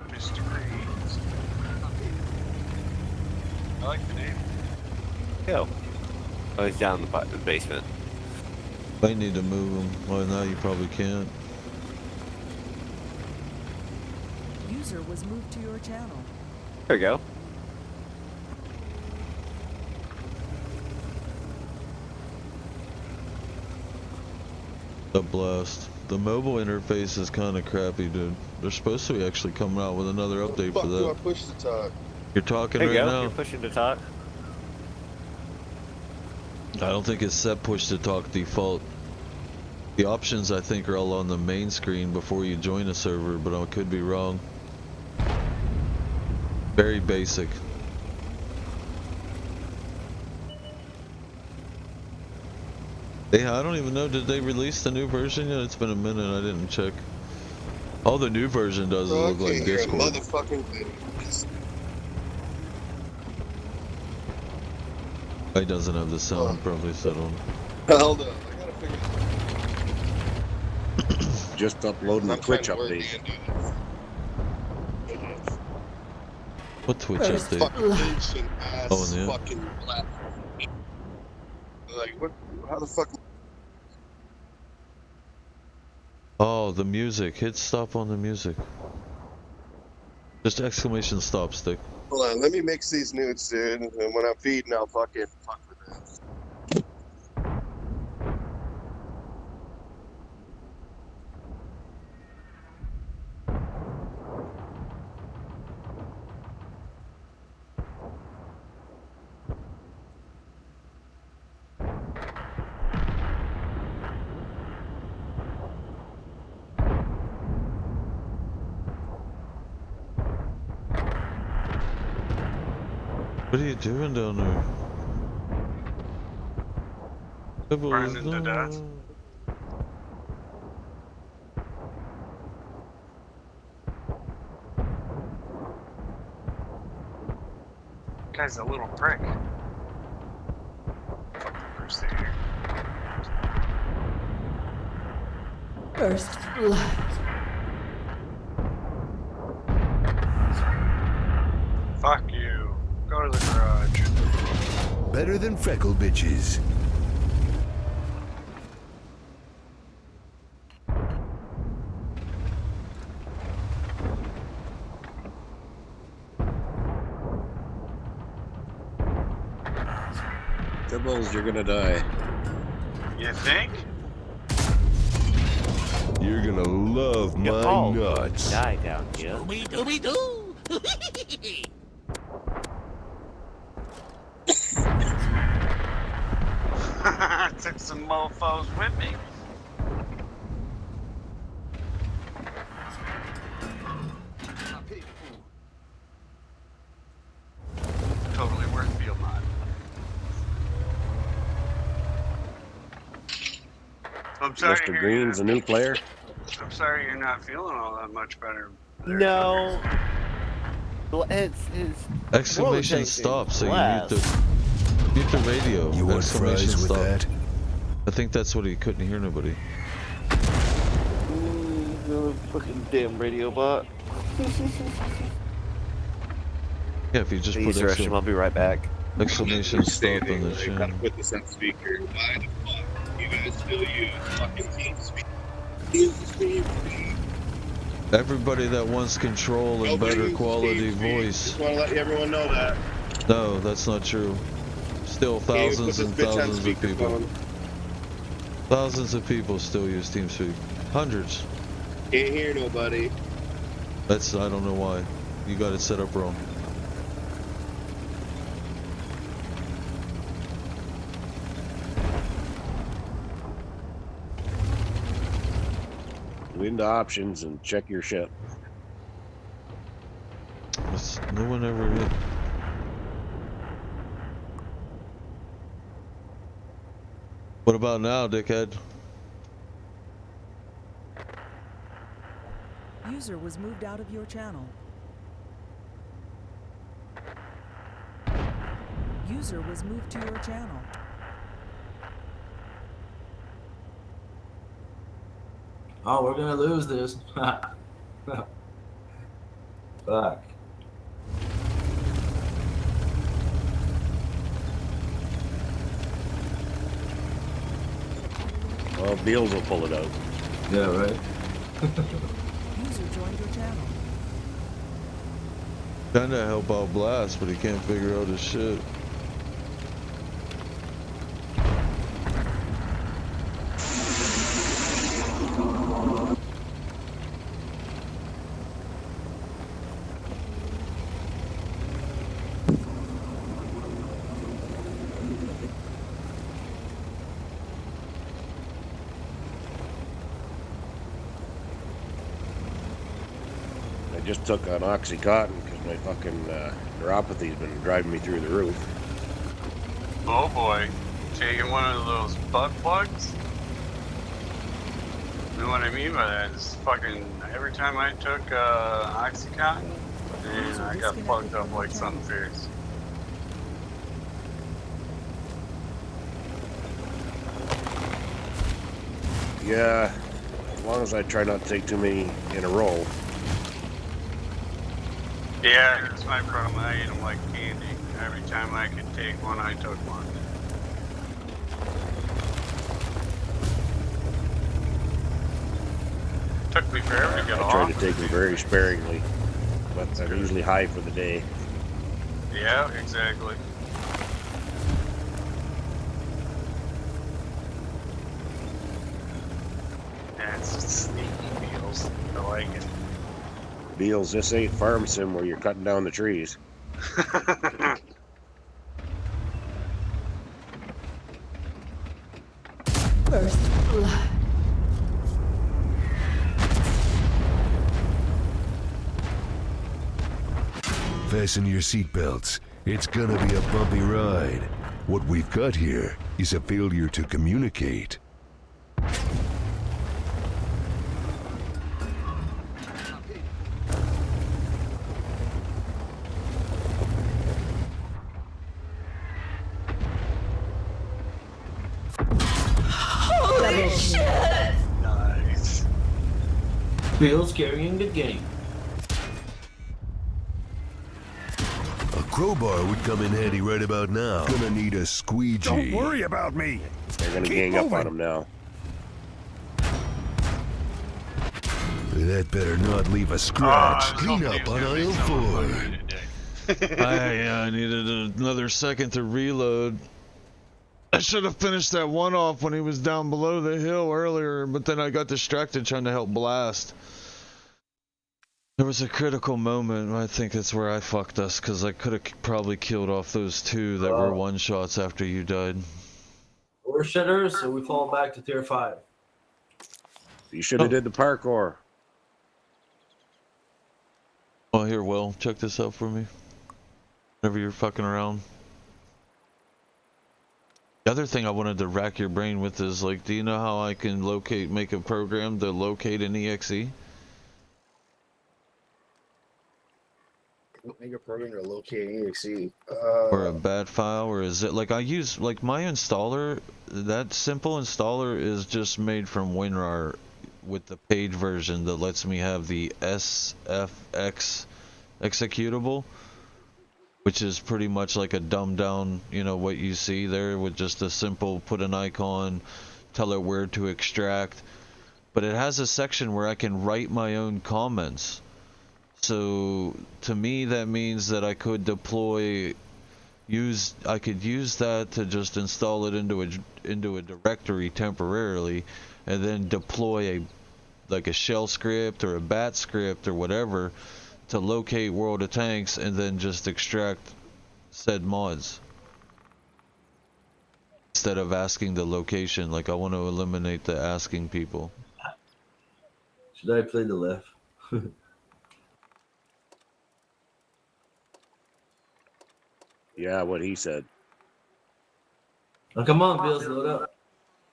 Mr. Green. I like the name. Go. Oh, he's down in the basement. I need to move him. Well, now you probably can't. User was moved to your channel. There we go. The blast. The mobile interface is kind of crappy, dude. They're supposed to be actually coming out with another update for Do I that. push the talk? You're talking There you right go. now. You're pushing to talk. I don't think it's set push to talk default. The options I think are all on the main screen before you join a server, but I could be wrong. Very basic. Yeah, I don't even know, did they release the new version yet? It's been a minute, I didn't check. All the new version does is Bro, I look like can't hear a Discord. motherfucking thing. It doesn't have the sound probably set on. Hold up, I gotta figure this out. Just uploading the I'm Twitch trying to work update. and do this. What Twitch This update? fucking ancient ass Oh, yeah. fucking platform. Like, what? How the fuck? Oh, the music. Hit stop on the music. Just exclamation stop stick. Hold on, let me mix these nudes, dude. And when I'm feeding, I'll fucking fuck with that. What are you doing down there? Burning to death. Guy's a little prick. Fuck the Crusader. First blood. Fuck you. Go to the garage. Better than freckle bitches. Dibbles, you're gonna die. You think? You're gonna love my Oh, nuts. die down here. Took some mofos with me. Totally worth field mod. I'm sorry. Mr. Green's a new player. I'm sorry you're not feeling all that much better. there, No. Well, it's Exclamation stop, so you mute the radio. You want Exclamation fries with stop. that? I think that's what he couldn't hear nobody. Fucking damn radio bot. Yeah, if you just Please, put I'll be right back. exclamation stop in the I gotta chat. put this on speaker. Why the fuck you guys still use fucking TeamSpeak? TeamSpeak. Everybody that wants control and better quality voice. Just wanna let everyone know that. No, that's not true. Still thousands and thousands of people. Thousands of people still use TeamSpeak. Hundreds. Can't hear nobody. I don't know why. You got it set up wrong. Go into options and check your shit. No one ever hit. What about now, dickhead? User was moved out of your channel. User was moved to your channel. Oh, we're gonna lose this. Fuck. Well, Beals will pull it out. Yeah, right. User joined your channel. Trying to help out Blast, but he can't figure out his shit. I just took on Oxycontin because my fucking neuropathy's been driving me through the roof. Oh boy, taking one of those butt plugs? And what I mean by that is fucking every time I took Oxycontin, and I got plugged up like something fierce. Yeah, as long as I try not to take too many in a row. Yeah, that's my problem. I eat them like candy. Every time I could take one, I took one. Took me forever to get I off. try to take them very sparingly, but I'm usually high for the day. Yeah, exactly. That's sneaky feels. I like it. Beals, this ain't farm sim where you're cutting down the trees. First blood. Fasten your seatbelts. It's gonna be a bumpy ride. What we've got here is a failure to communicate. Double kill. Nice. Bill's carrying the game. A crowbar would come in handy right about now. Gonna need a squeegee. Don't worry about me. They're gonna Keep gang up moving. on him now. That better not leave a scratch. I was Clean hoping he up was on gonna make aisle something 4. funny today. I needed another second to reload. I should have finished that one off when he was down below the hill earlier, but then I got distracted trying to help Blast. There was a critical moment, and I think that's where I fucked us, because I could have probably killed off those two that were one-shots after you died. We're shitters, so we fall back to tier 5. You should have did the parkour. Oh, here, Will, check this out for me. Whenever you're fucking around. The other thing I wanted to rack your brain with is, like, do you know how I can make a program to locate an EXE? Make a program to locate EXE. Or a bad file, or is it, like, I use, like, my installer, that simple installer is just made from WinRAR with the paid version that lets me have the SFX executable, which is pretty much like a dumbed down, you know, what you see there with just a simple put an icon, tell it where to extract. But it has a section where I can write my own comments. So to me that means that I could deploy, I could use that to just install it into a directory temporarily, and then deploy like a shell script or a bat script or whatever to locate World of Tanks, and then just extract said mods instead of asking the location. Like, I want to eliminate the asking people. Should I play the left? Yeah, what he said. Oh, come on, Bills, load up.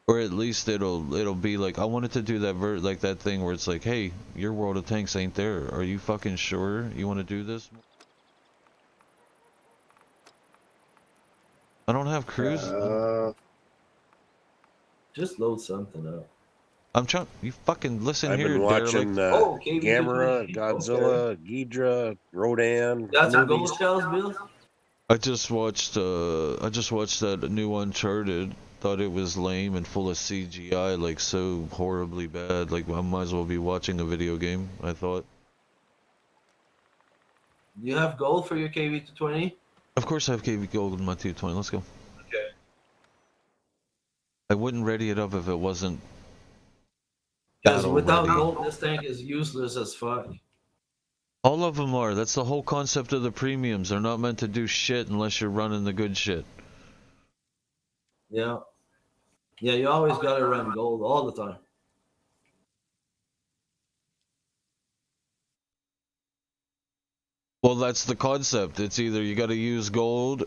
Or at least it'll be like, I wanted to do that like that thing where it's like, hey, your World of Tanks ain't there. Are you fucking sure you want to do this? I don't have crews. Just load something up. I'm trying. You fucking listen I've here, been watching KV Gamera, Godzilla, Ghidra, Rodan. That's a gold movies. shells, Bills? I just watched that new Uncharted. Thought it was lame and full of CGI, like so horribly bad. Like, I might as well be watching a video game, I thought. You have gold for your KV-220? Of course I have KV gold in my 220. Let's go. Okay. I wouldn't ready it up if it wasn't. Because battle without ready. gold, this tank is useless as fuck. All of them are. That's the whole concept of the premiums. They're not meant to do shit unless you're running the good shit. Yeah. Yeah, you always gotta run gold all the time. Well, that's the concept. It's either you gotta use gold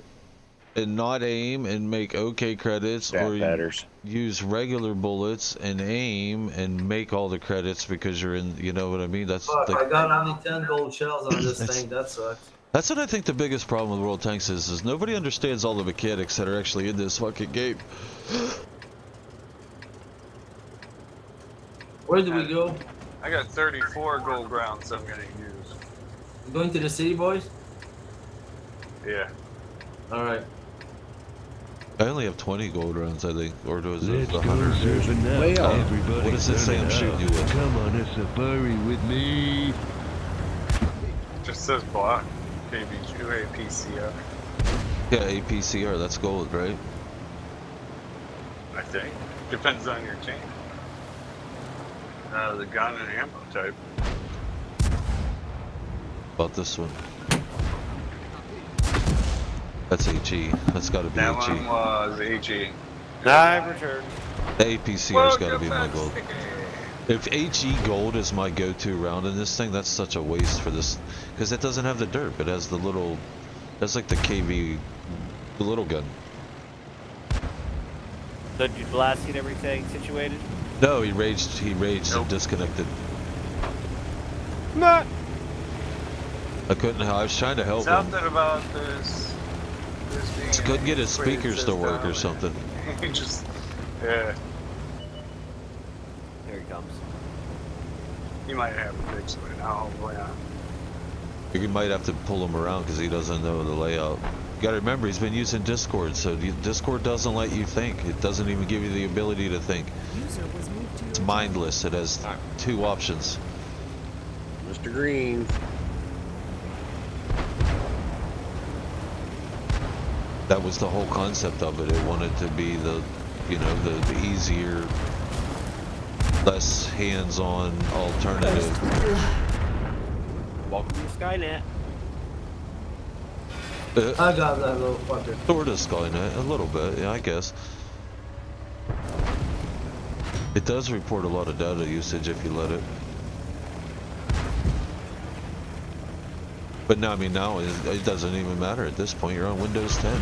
and not aim and make okay credits, or you use regular bullets and aim and make all the credits because you're in, you know what I mean? That's Fuck, the, I got only 10 gold shells on this thing, that sucks. that's what I think the biggest problem with World Tanks is nobody understands all the mechanics that are actually in this fucking game. Where do we go? I got 34 gold rounds I'm gonna use. You going to the city, boys? Yeah. Alright. I only have 20 gold rounds, I think, or was it Let's go 100? surfing now. Way up. Everybody What does it say I'm shooting you with? Come on a safari with me. Just says block. KV2 APCR, Yeah, APCR, that's gold, right? I think. Depends on your team. The gun and ammo type. About this one. That's HE. That's gotta be That HE. one was HE. I've returned. The APCR's gotta be my gold. If HE gold is my go-to round in this thing, that's such a waste for this, because it doesn't have the derp. It has the little, that's like the KV, the little gun. So did you blast get everything situated? No, he raged and disconnected. Not. I couldn't. I was trying to help him. Something about this being Just couldn't get his where it speakers says to work down or there. something. He just, yeah. Here he comes. You might have a fix by now, hopefully not. You might have to pull him around because he doesn't know the layout. You gotta remember, he's been using Discord, so Discord doesn't let you think. It doesn't even give you the ability to think. User was moved to your It's mindless. It has two options. Mr. Green. That was the whole concept of it. It wanted to be the, you know, the easier, less hands-on alternative. Welcome to Skynet. I got that little fucker. Sort of Skynet, a little bit, yeah, I guess. It does report a lot of data usage if you let it. But no, I mean, now it doesn't even matter at this point. You're on Windows 10.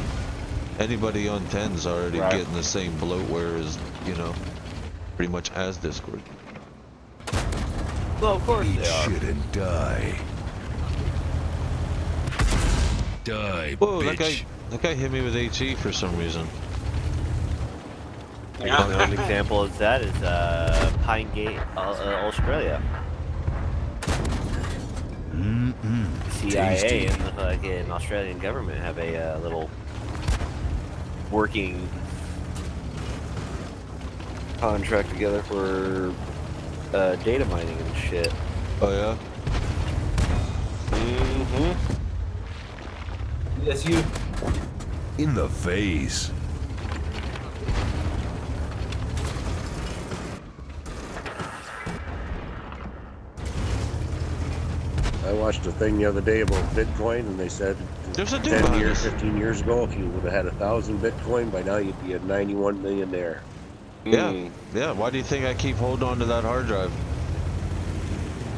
Anybody on 10's already getting the same bloatware as, you know, pretty much as Discord. Well, of course Eat they are. shit and die. Die, Whoa, bitch. that guy hit me with HE for some reason. An example of that is Pine Gate, Australia. CIA and the fucking Australian government have a little working contract together for data mining and shit. Oh yeah. Yes, you. In the face. I watched a thing the other day about Bitcoin, and they said There's a dude 10 behind years, us. 15 years ago, if you would have had 1,000 Bitcoin, by now you'd be a 91 millionaire. Yeah, yeah. Why do you think I keep holding on to that hard drive?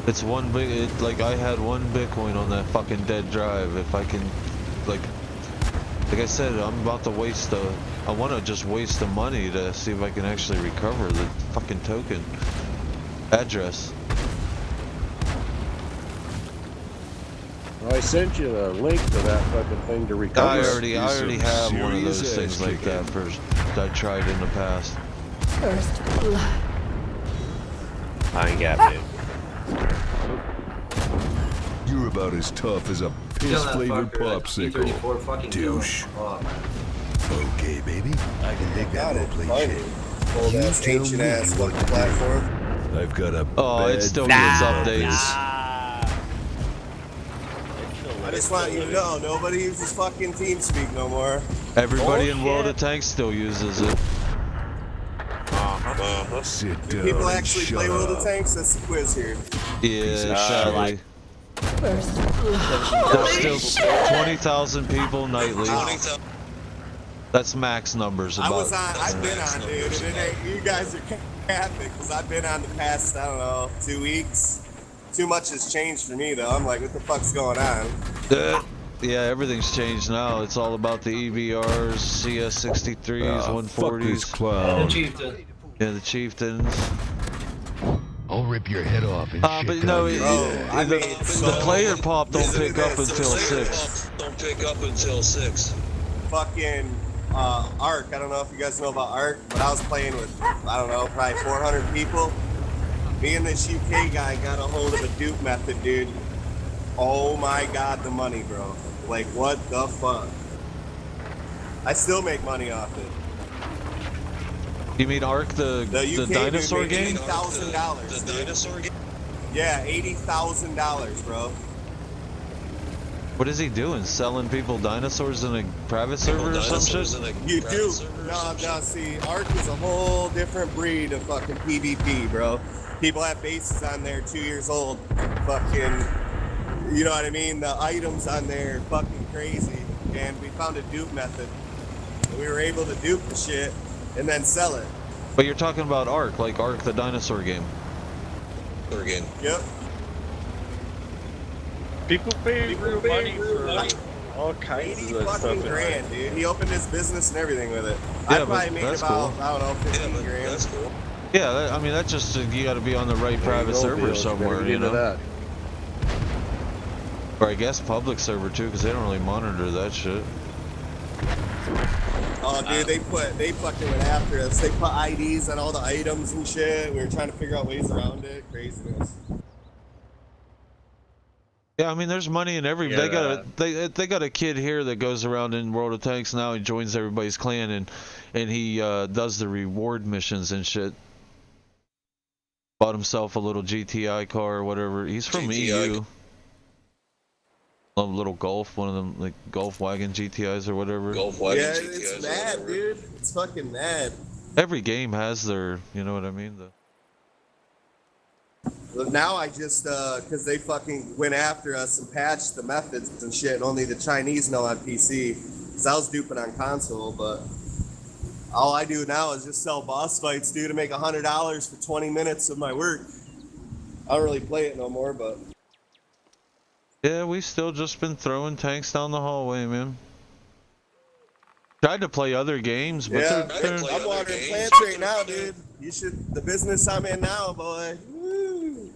It's one big. Like I had 1 Bitcoin on that fucking dead drive. If I can, like I said, I'm about to waste the. I want to just waste the money to see if I can actually recover the fucking token address. Well, I sent you the link to that fucking thing to recover. I already have one of those serious things like that I tried in the past. First blood. Pine Gap, dude. You're about as tough as a piss-flavored popsicle. Douche. Okay, baby. I can dig that roleplay shit. Old You ass tell ancient me ass what fucking to do. platform. I've got a Oh, it bad still feeling gets about updates. I just want you to know, nobody uses fucking TeamSpeak no more. Everybody in World of Tanks still uses it. Sit Do down people and actually shut play World of up. Tanks? That's the quiz here. Yeah, sadly. First blood. There's still 20,000 people nightly. That's max numbers. I was about- on, I've been on, dude, and it ain't, you guys are capping, because I've been on the past, I don't know, 2 weeks. Too much has changed for me, though. I'm like, what the fuck's going on? Yeah, everything's changed now. It's all about the EBRs, CS63s, Fuck this 140s. clown. Yeah, the chieftains. I'll rip your head off and But no, the player pop don't Listen to pick up this. until 6. Don't pick up until 6. Fucking Ark. I don't know if you guys know about Ark, but I was playing with, I don't know, probably 400 people. Me and this UK guy got a hold of a dupe method, dude. Oh my god, the money, bro. Like, what the fuck? I still make money off it. You mean Ark, the UK dinosaur dude made game? $80,000. The dinosaur game? Yeah, $80,000, bro. What is he doing? Selling people dinosaurs in a private server or some shit? You do. No, see, Ark is a whole different breed of fucking PvP, bro. People have bases on there 2 years old. Fucking, you know what I mean? The items on there are fucking crazy. And we found a dupe method. And we were able to dupe the shit and then sell it. But you're talking about Ark, like Ark the dinosaur game. Yep. People pay real money for all kinds 80 of that fucking stuff. grand, dude. He opened his business and everything with it. Yeah, I but probably made that's about, cool. I don't know, 15 grand. That's cool. Yeah, I mean that's just you got to be on the right private server somewhere, you know. That. Or I guess public server too, because they don't really monitor that shit. Oh, dude, they fucking went after us. They put IDs on all the items and shit. We were trying to figure out ways around it. Craziness. Yeah, I mean there's money in every. Yeah, They got a kid here that goes around in World of Tanks now. He joins everybody's clan and he does the reward missions and shit. Bought himself a little GTI car or whatever. He's from GTI. EU. A little Golf, one of them like Golf wagon GTIs or whatever. Golf wagon Yeah, GTIs it's or mad, whatever. dude. It's fucking mad. Every game has their, you know what I mean? But now I just, because they fucking went after us and patched the methods and shit, and only the Chinese know on PC. Because I was duping on console, but all I do now is just sell boss fights, dude, to make $100 for 20 minutes of my work. I don't really play it no more, but Yeah, we still just been throwing tanks down the hallway, man. Tried to play other games, but yeah, they're I'm watering plants right now, dude. You should, the business I'm in now, boy. Woo.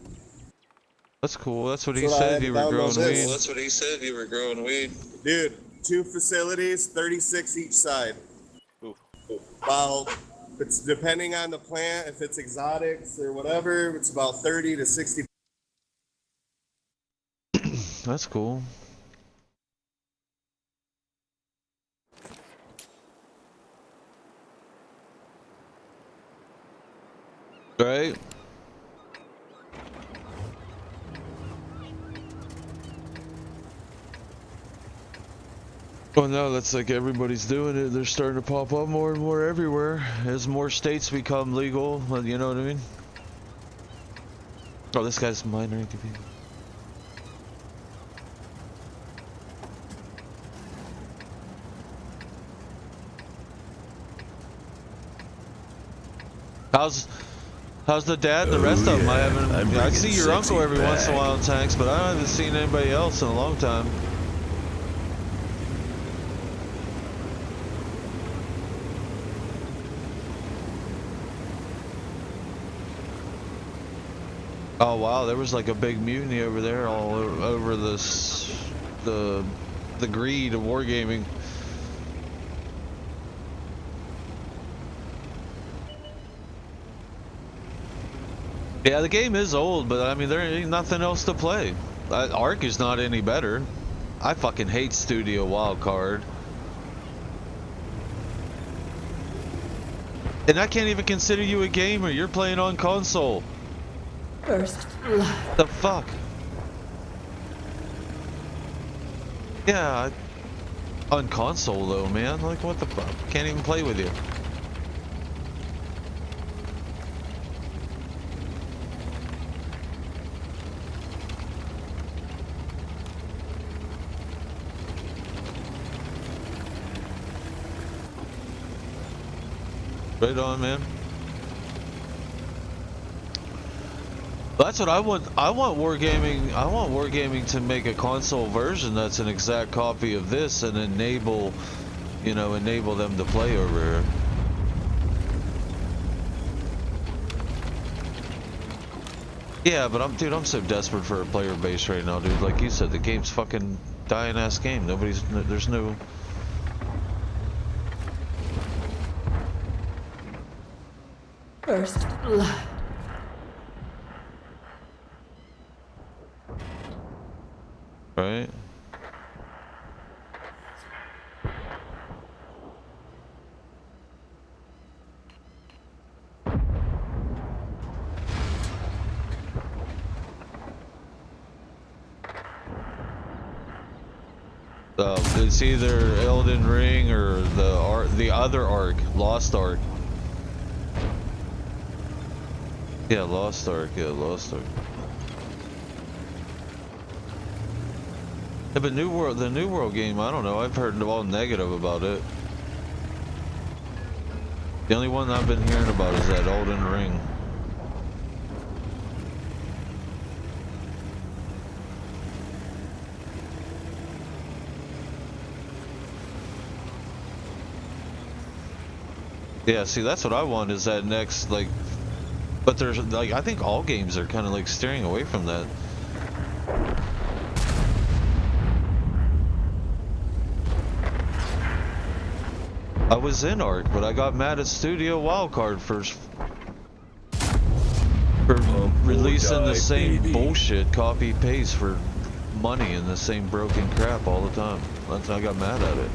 that's cool. That's what he That's what I said. had You to were download growing this. weed. That's what he said. You were growing weed. Dude, 2 facilities, 36 each side. About It's depending on the plant. If it's exotics or whatever, it's about 30 to 60. That's cool. Right? Well, no, that's like everybody's doing it. They're starting to pop up more and more everywhere as more states become legal. You know what I mean? Oh, this guy's minor inconvenience. How's the dad and the rest of them? I see your uncle every once in a while in tanks, but I haven't seen anybody else in a long time. Oh wow, there was like a big mutiny over there, all over this, the greed of wargaming. Yeah, the game is old, but I mean there ain't nothing else to play. Ark is not any better. I fucking hate Studio Wildcard. And I can't even consider you a gamer. You're playing on console. First blood. The fuck? Yeah, on console though, man. Like what the fuck? Can't even play with you. Right on, man. That's what I want. I want Wargaming. I want Wargaming to make a console version that's an exact copy of this and enable, you know, enable them to play over here. Yeah, but I'm so desperate for a player base right now, dude. Like you said, the game's fucking dying ass game. There's no. First blood. Right? It's either Elden Ring or the other Ark, Lost Ark. Yeah, Lost Ark. Yeah, Lost Ark. Yeah, but the New World game, I don't know. I've heard all negative about it. The only one I've been hearing about is that Elden Ring. Yeah, see, that's what I want is that next, like, but there's, like, I think all games are kind of, like, steering away from that. I was in Ark, but I got mad at Studio Wildcard for releasing the same bullshit copy-paste for money and the same broken crap all the time. I got mad at it.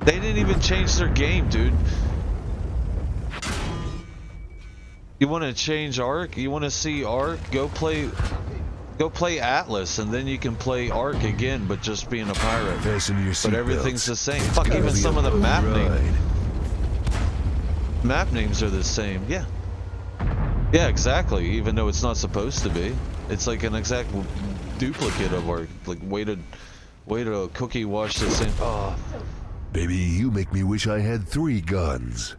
They didn't even change their game, dude. You want to change Ark? You want to see Ark? Go play Atlas, and then you can play Ark again, but just being a pirate. But everything's the same. Fuck, even some of the map names are the same. Yeah. Yeah, exactly. Even though it's not supposed to be, it's like an exact duplicate of Ark. Like way to cookie wash the same. Oh. Baby, you make me wish I had 3 guns.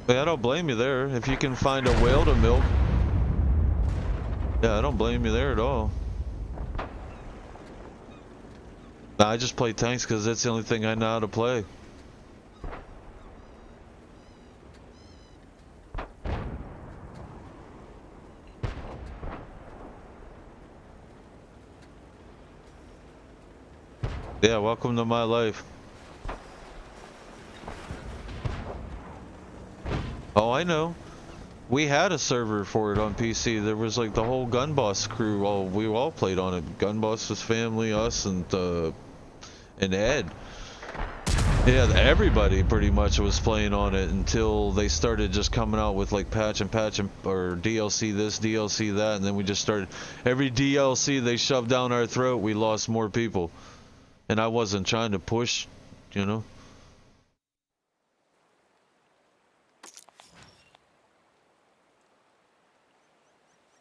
Yeah, I don't blame you there. If you can find a whale to milk. Yeah, I don't blame you there at all. Nah, I just play tanks because that's the only thing I know how to play. Yeah, welcome to my life. Oh, I know. We had a server for it on PC. There was like the whole Gun Boss crew. We all played on it. Gun Boss's family, us, and Ed. Yeah, everybody pretty much was playing on it until they started just coming out with like patch and or DLC this, DLC that, and then we just started. Every DLC they shoved down our throat, we lost more people. And I wasn't trying to push, you know.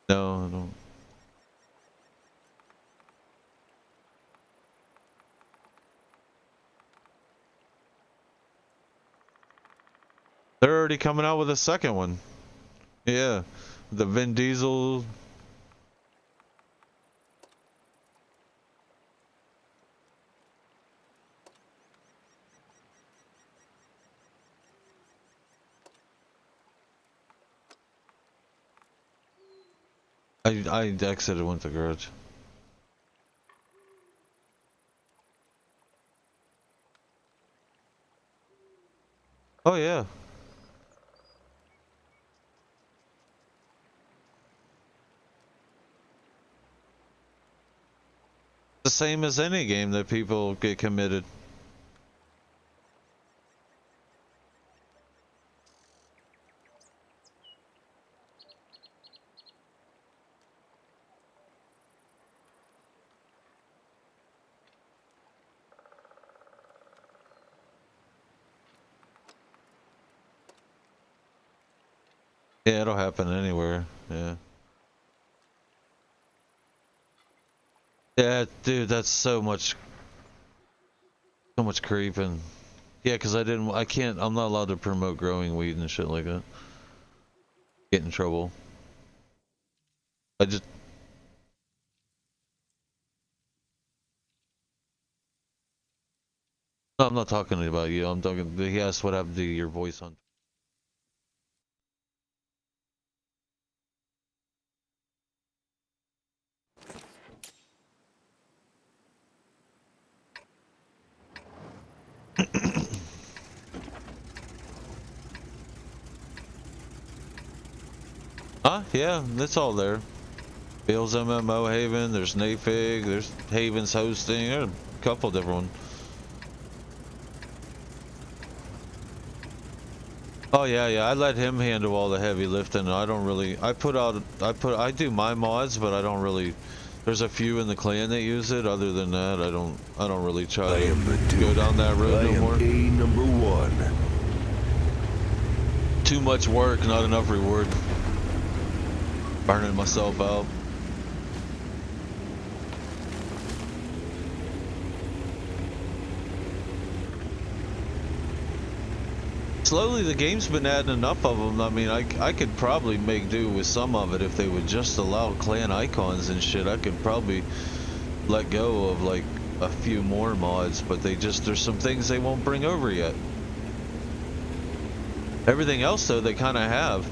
No, I don't. They're already coming out with a second one. Yeah, the Vin Diesel. I exited, went to the garage. Oh yeah. The same as any game that people get committed. Yeah, it'll happen anywhere. Yeah. Yeah, dude, that's so much creeping. Yeah, because I'm not allowed to promote growing weed and shit like that. Get in trouble. No, I'm not talking about you. I'm talking. He asked what happened to your voice on. Huh? Yeah, it's all there. Bill's MMO Haven, there's Nafig, there's Haven's hosting, there's a couple different ones. Oh yeah, I let him handle all the heavy lifting. I don't really, I do my mods, but I don't really, there's a few in the clan that use it. Other than that, I don't really try to go down that road no more. Number 1. Too much work, not enough reward. Burning myself out. Slowly the game's been adding enough of them. I mean, I could probably make do with some of it if they would just allow clan icons and shit. I could probably let go of like a few more mods, but there's some things they won't bring over yet. Everything else though they kind of have.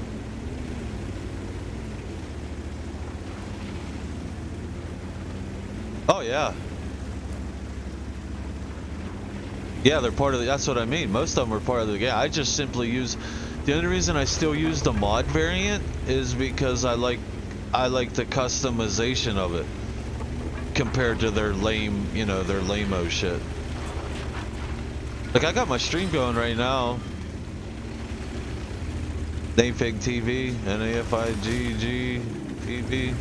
Oh yeah. Yeah, they're part of the, that's what I mean. Most of them are part of the game. I just simply use, the only reason I still use the mod variant is because I like the customization of it compared to their lame, you know, their lame-o shit. Like I got my stream going right now. Nafig TV, NAFIGG TV.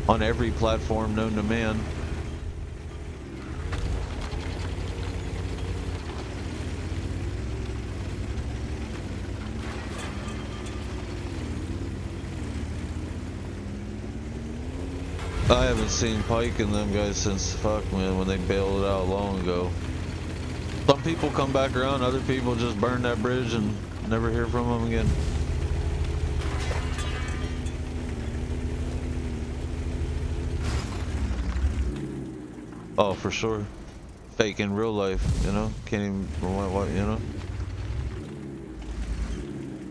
On every platform known to man. I haven't seen Pike and them guys since, fuck man, when they bailed it out long ago. Some people come back around, other people just burn that bridge and never hear from them again. Oh, for sure. Fake in real life, you know? Can't even, you know?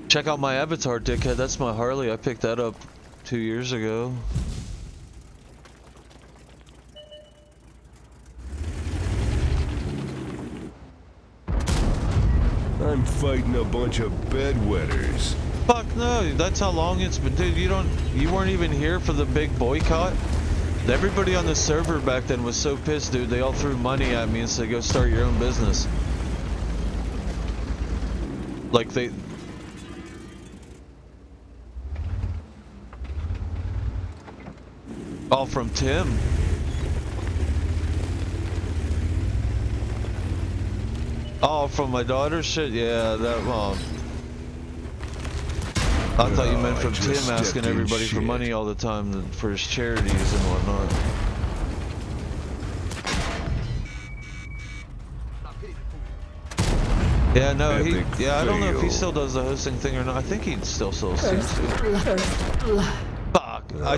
Check out my avatar, dickhead. That's my Harley. I picked that up 2 years ago. I'm fighting a bunch of bedwetters. Fuck no, that's how long it's been. Dude, you weren't even here for the big boycott? Everybody on the server back then was so pissed, dude. They all threw money at me and said, go start your own business. Like they... All from Tim. Oh, from my daughter? Shit, yeah, that, well... I thought you meant from Tim asking everybody for money all the time for his charities and whatnot. Yeah, no, I don't know if he still does the hosting thing or not. I think he still sells seems to. Fuck, I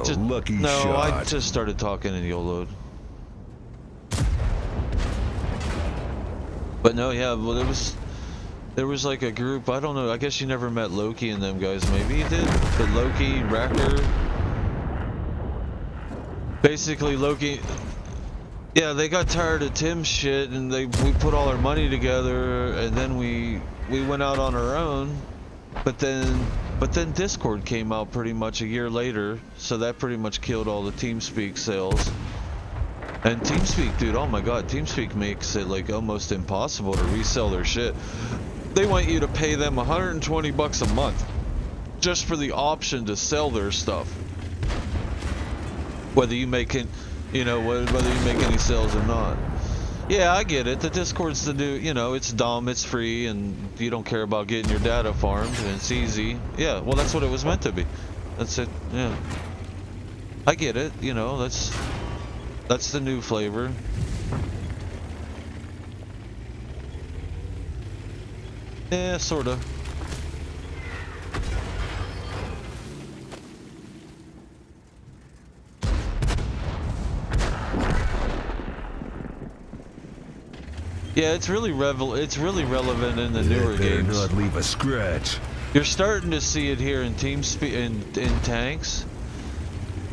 just started talking in YOLO. But no, yeah, well, there was like a group, I don't know, I guess you never met Loki and them guys, maybe you did? But Loki, Wrecker, basically Loki, yeah, they got tired of Tim's shit and we put all our money together and then we went out on our own, but then Discord came out pretty much a year later, so that pretty much killed all the TeamSpeak sales. And TeamSpeak, dude, oh my god, TeamSpeak makes it like almost impossible to resell their shit. They want you to pay them 120 bucks a month just for the option to sell their stuff. Whether you make it, you know, whether you make any sales or not. Yeah, I get it. The Discord's the new, you know, it's dumb, it's free, and you don't care about getting your data farmed, and it's easy. Yeah, well, that's what it was meant to be. That's it, yeah. I get it, you know, that's the new flavor. Yeah, sorta. Yeah, it's really relevant in the newer games. Not leave a scratch. You're starting to see it here in TeamSpeak in tanks,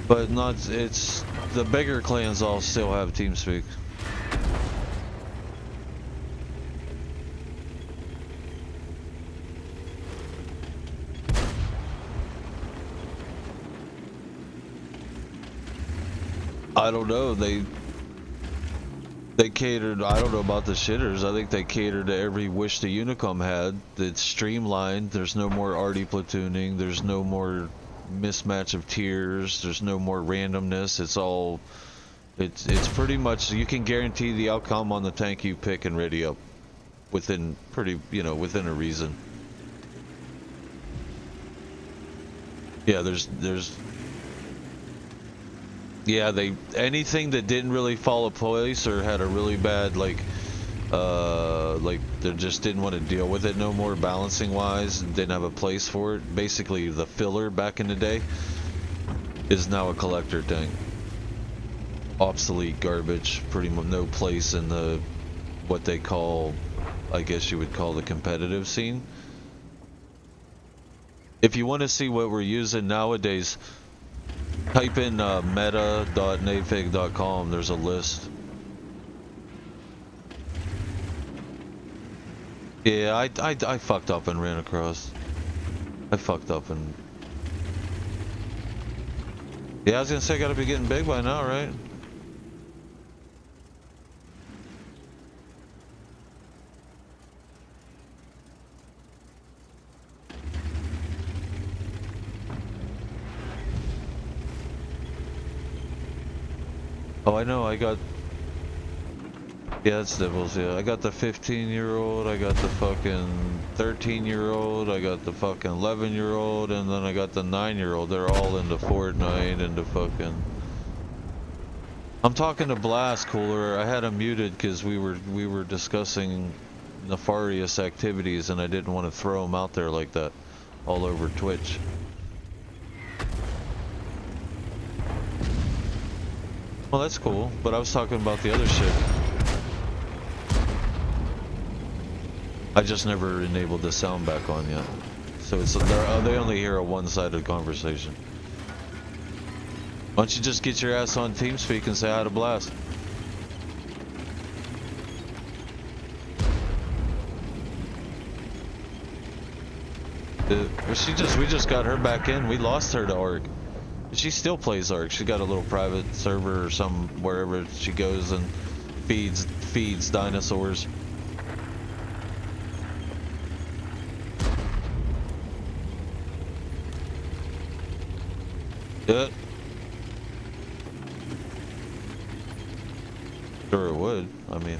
but not. It's the bigger clans all still have TeamSpeak. I don't know. They catered. I don't know about the shitters. I think they catered to every wish the Unicom had. It's streamlined. There's no more arty platooning. There's no more mismatch of tiers. There's no more randomness. It's all. It's pretty much. You can guarantee the outcome on the tank you pick and ready up within within a reason. Yeah, there's. Yeah, anything that didn't really fall in place or had a really bad like they just didn't want to deal with it no more balancing wise, didn't have a place for it. Basically, the filler back in the day is now a collector tank. Obsolete garbage, pretty much no place in the what they call, I guess you would call the competitive scene. If you want to see what we're using nowadays, type in meta.nafig.com. There's a list. Yeah, I fucked up and ran across. I fucked up and. Yeah, I was gonna say I gotta be getting big by now, right? Oh, I know, I got... Yeah, it's Devils, yeah. I got the 15-year-old, I got the fucking 13-year-old, I got the fucking 11-year-old, and then I got the 9-year-old. They're all into Fortnite, into fucking... I'm talking to Blast Cooler. I had him muted because we were discussing nefarious activities, and I didn't want to throw him out there like that all over Twitch. Well, that's cool, but I was talking about the other shit. I just never enabled the sound back on yet. So it's they only hear a one-sided conversation. Why don't you just get your ass on TeamSpeak and say hi to Blast? We just got her back in. We lost her to Ark. She still plays Ark. She got a little private server or some wherever she goes and feeds dinosaurs. Yeah. Sure it would. I mean.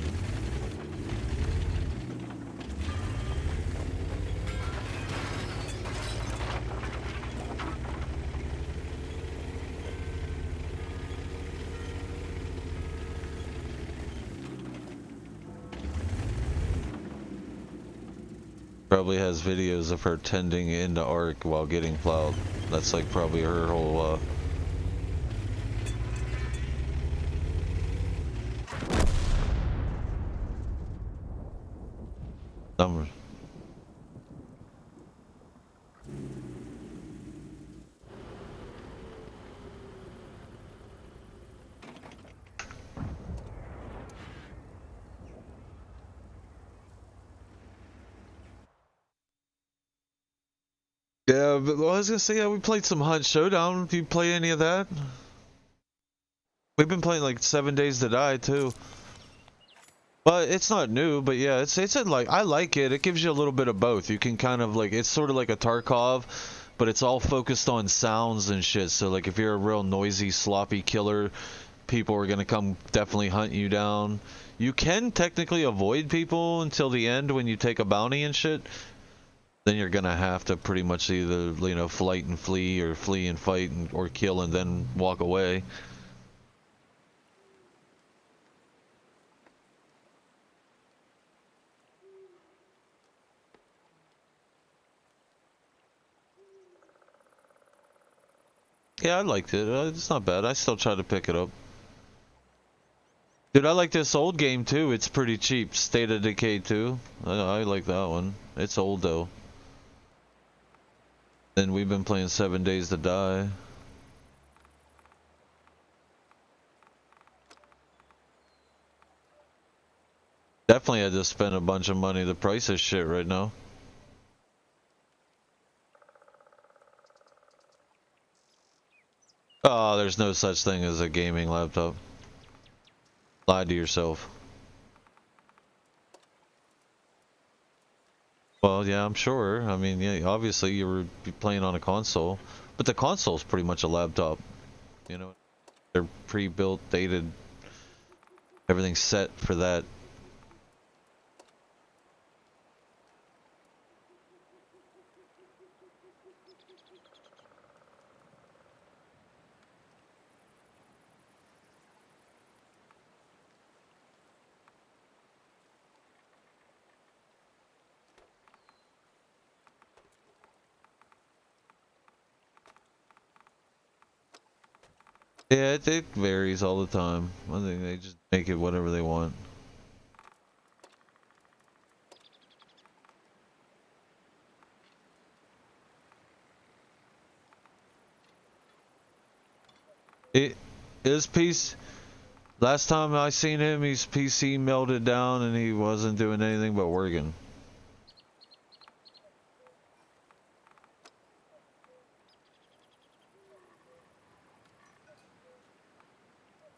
Probably has videos of her tending into Ark while getting plowed. That's like probably her whole summer. Yeah, but well, I was gonna say, yeah, we played some Hunt Showdown. Do you play any of that? We've been playing like 7 Days to Die too. But it's not new, but yeah, it's like, I like it. It gives you a little bit of both. You can kind of like, it's sort of like a Tarkov, but it's all focused on sounds and shit. So like if you're a real noisy, sloppy killer, people are gonna come definitely hunt you down. You can technically avoid people until the end when you take a bounty and shit. Then you're gonna have to pretty much either, you know, flight and flee, or flee and fight, or kill and then walk away. Yeah, I liked it. It's not bad. I still try to pick it up. Dude, I like this old game too. It's pretty cheap. State of Decay 2. I like that one. It's old though. Then we've been playing 7 Days to Die. Definitely had to spend a bunch of money. The price is shit right now. Oh, there's no such thing as a gaming laptop. Lie to yourself. Well, yeah, I'm sure. I mean, yeah, obviously you were playing on a console, but the console's pretty much a laptop. You know, they're pre-built, dated, everything's set for that. Yeah, it varies all the time. I think they just make it whatever they want. His piece, last time I seen him, his PC melted down and he wasn't doing anything but working.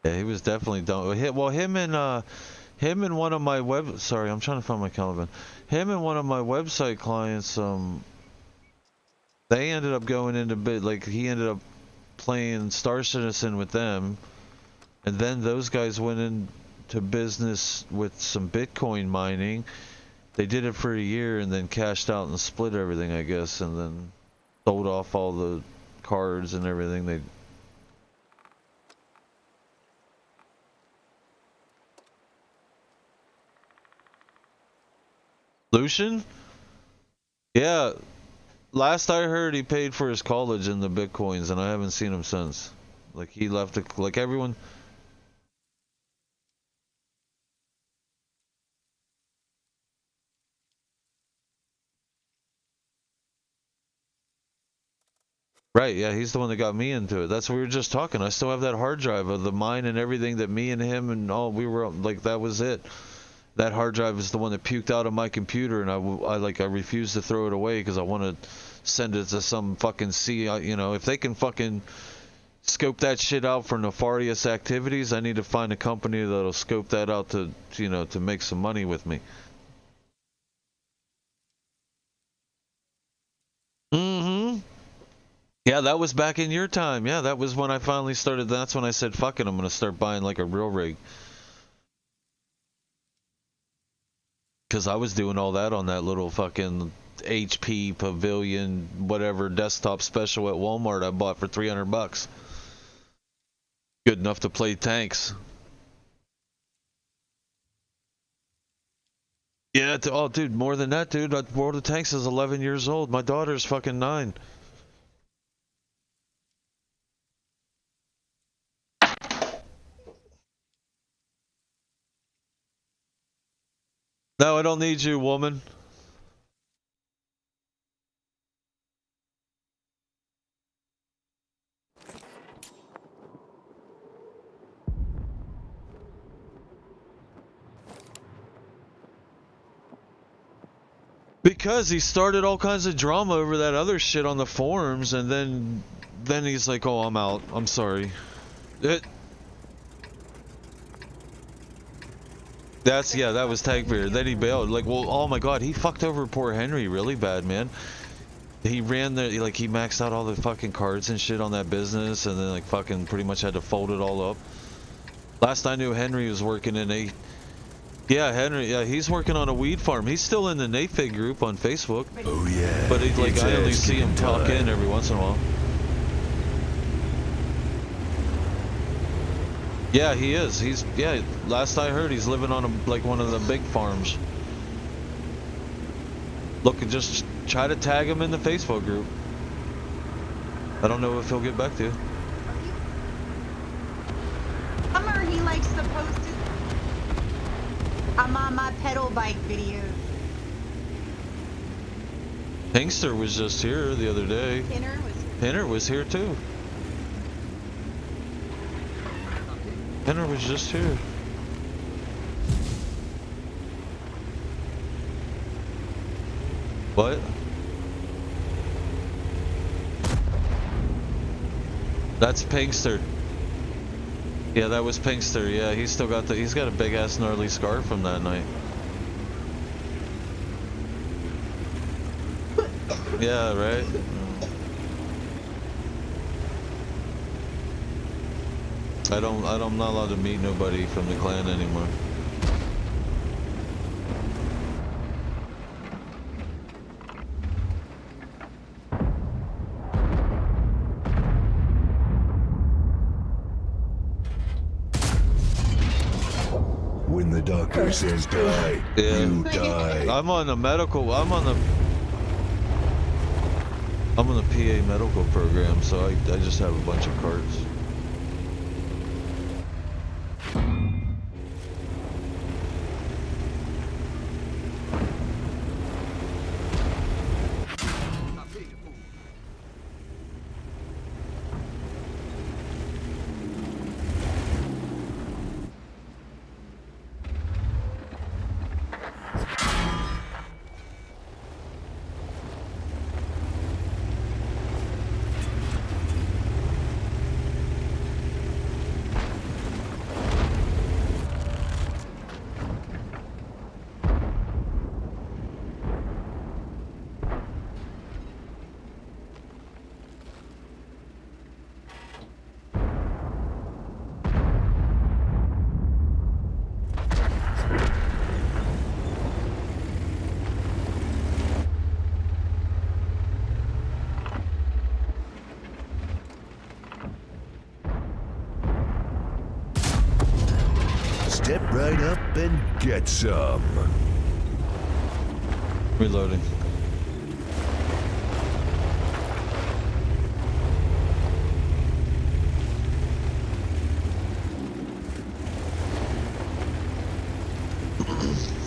Yeah, he was definitely done. Well, him and one of my sorry, I'm trying to find my Caliban. Him and one of my website clients, they ended up going into like he ended up playing Star Citizen with them, and then those guys went into business with some Bitcoin mining. They did it for a year and then cashed out and split everything, I guess, and then sold off all the cards and everything. They Lucian? Yeah. Last I heard, he paid for his college in the Bitcoins, and I haven't seen him since. Like, he left it, like everyone. Right, yeah, he's the one that got me into it. That's what we were just talking. I still have that hard drive of the mine and everything that me and him and all, we were, like, that was it. that hard drive is the one that puked out of my computer, and I refuse to throw it away because I want to send it to some fucking you know, if they can fucking scope that shit out for nefarious activities, I need to find a company that'll scope that out to, you know, to make some money with me. Yeah, that was back in your time. Yeah, that was when I finally started. That's when I said, fuck it, I'm going to start buying like a real rig. Because I was doing all that on that little fucking HP Pavilion, whatever, desktop special at Walmart I bought for $300. Good enough to play tanks. Yeah, oh dude, more than that, dude. World of Tanks is 11 years old. My daughter's fucking 9. No, I don't need you, woman. Because he started all kinds of drama over that other shit on the forums, and then he's like, "Oh, I'm out. I'm sorry." That was Tagbeer. Then he bailed. Like, well, oh my god, he fucked over poor Henry really bad, man. He ran he maxed out all the fucking cards and shit on that business, and then like fucking pretty much had to fold it all up. Last I knew, Henry was working in he's working on a weed farm. He's still in the Nayfig group on Facebook. Oh yeah. But I only see him talk in every once in a while. Yeah, he is. Last I heard, he's living on one of the big farms. Look, just try to tag him in the Facebook group. I don't know if he'll get back to you. Summer, he likes to post it. I'm on my pedal bike video. Pinkster was just here the other day. Pinner was here too. Pinner was just here. What? That's Pinkster. Yeah, that was Pinkster. Yeah, he's got a big ass gnarly scar from that night. Yeah, right? I'm not allowed to meet nobody from the clan anymore. When the doctor says die, you die. I'm on the PA medical program, so I just have a bunch of cards. Step right up and get some. Reloading.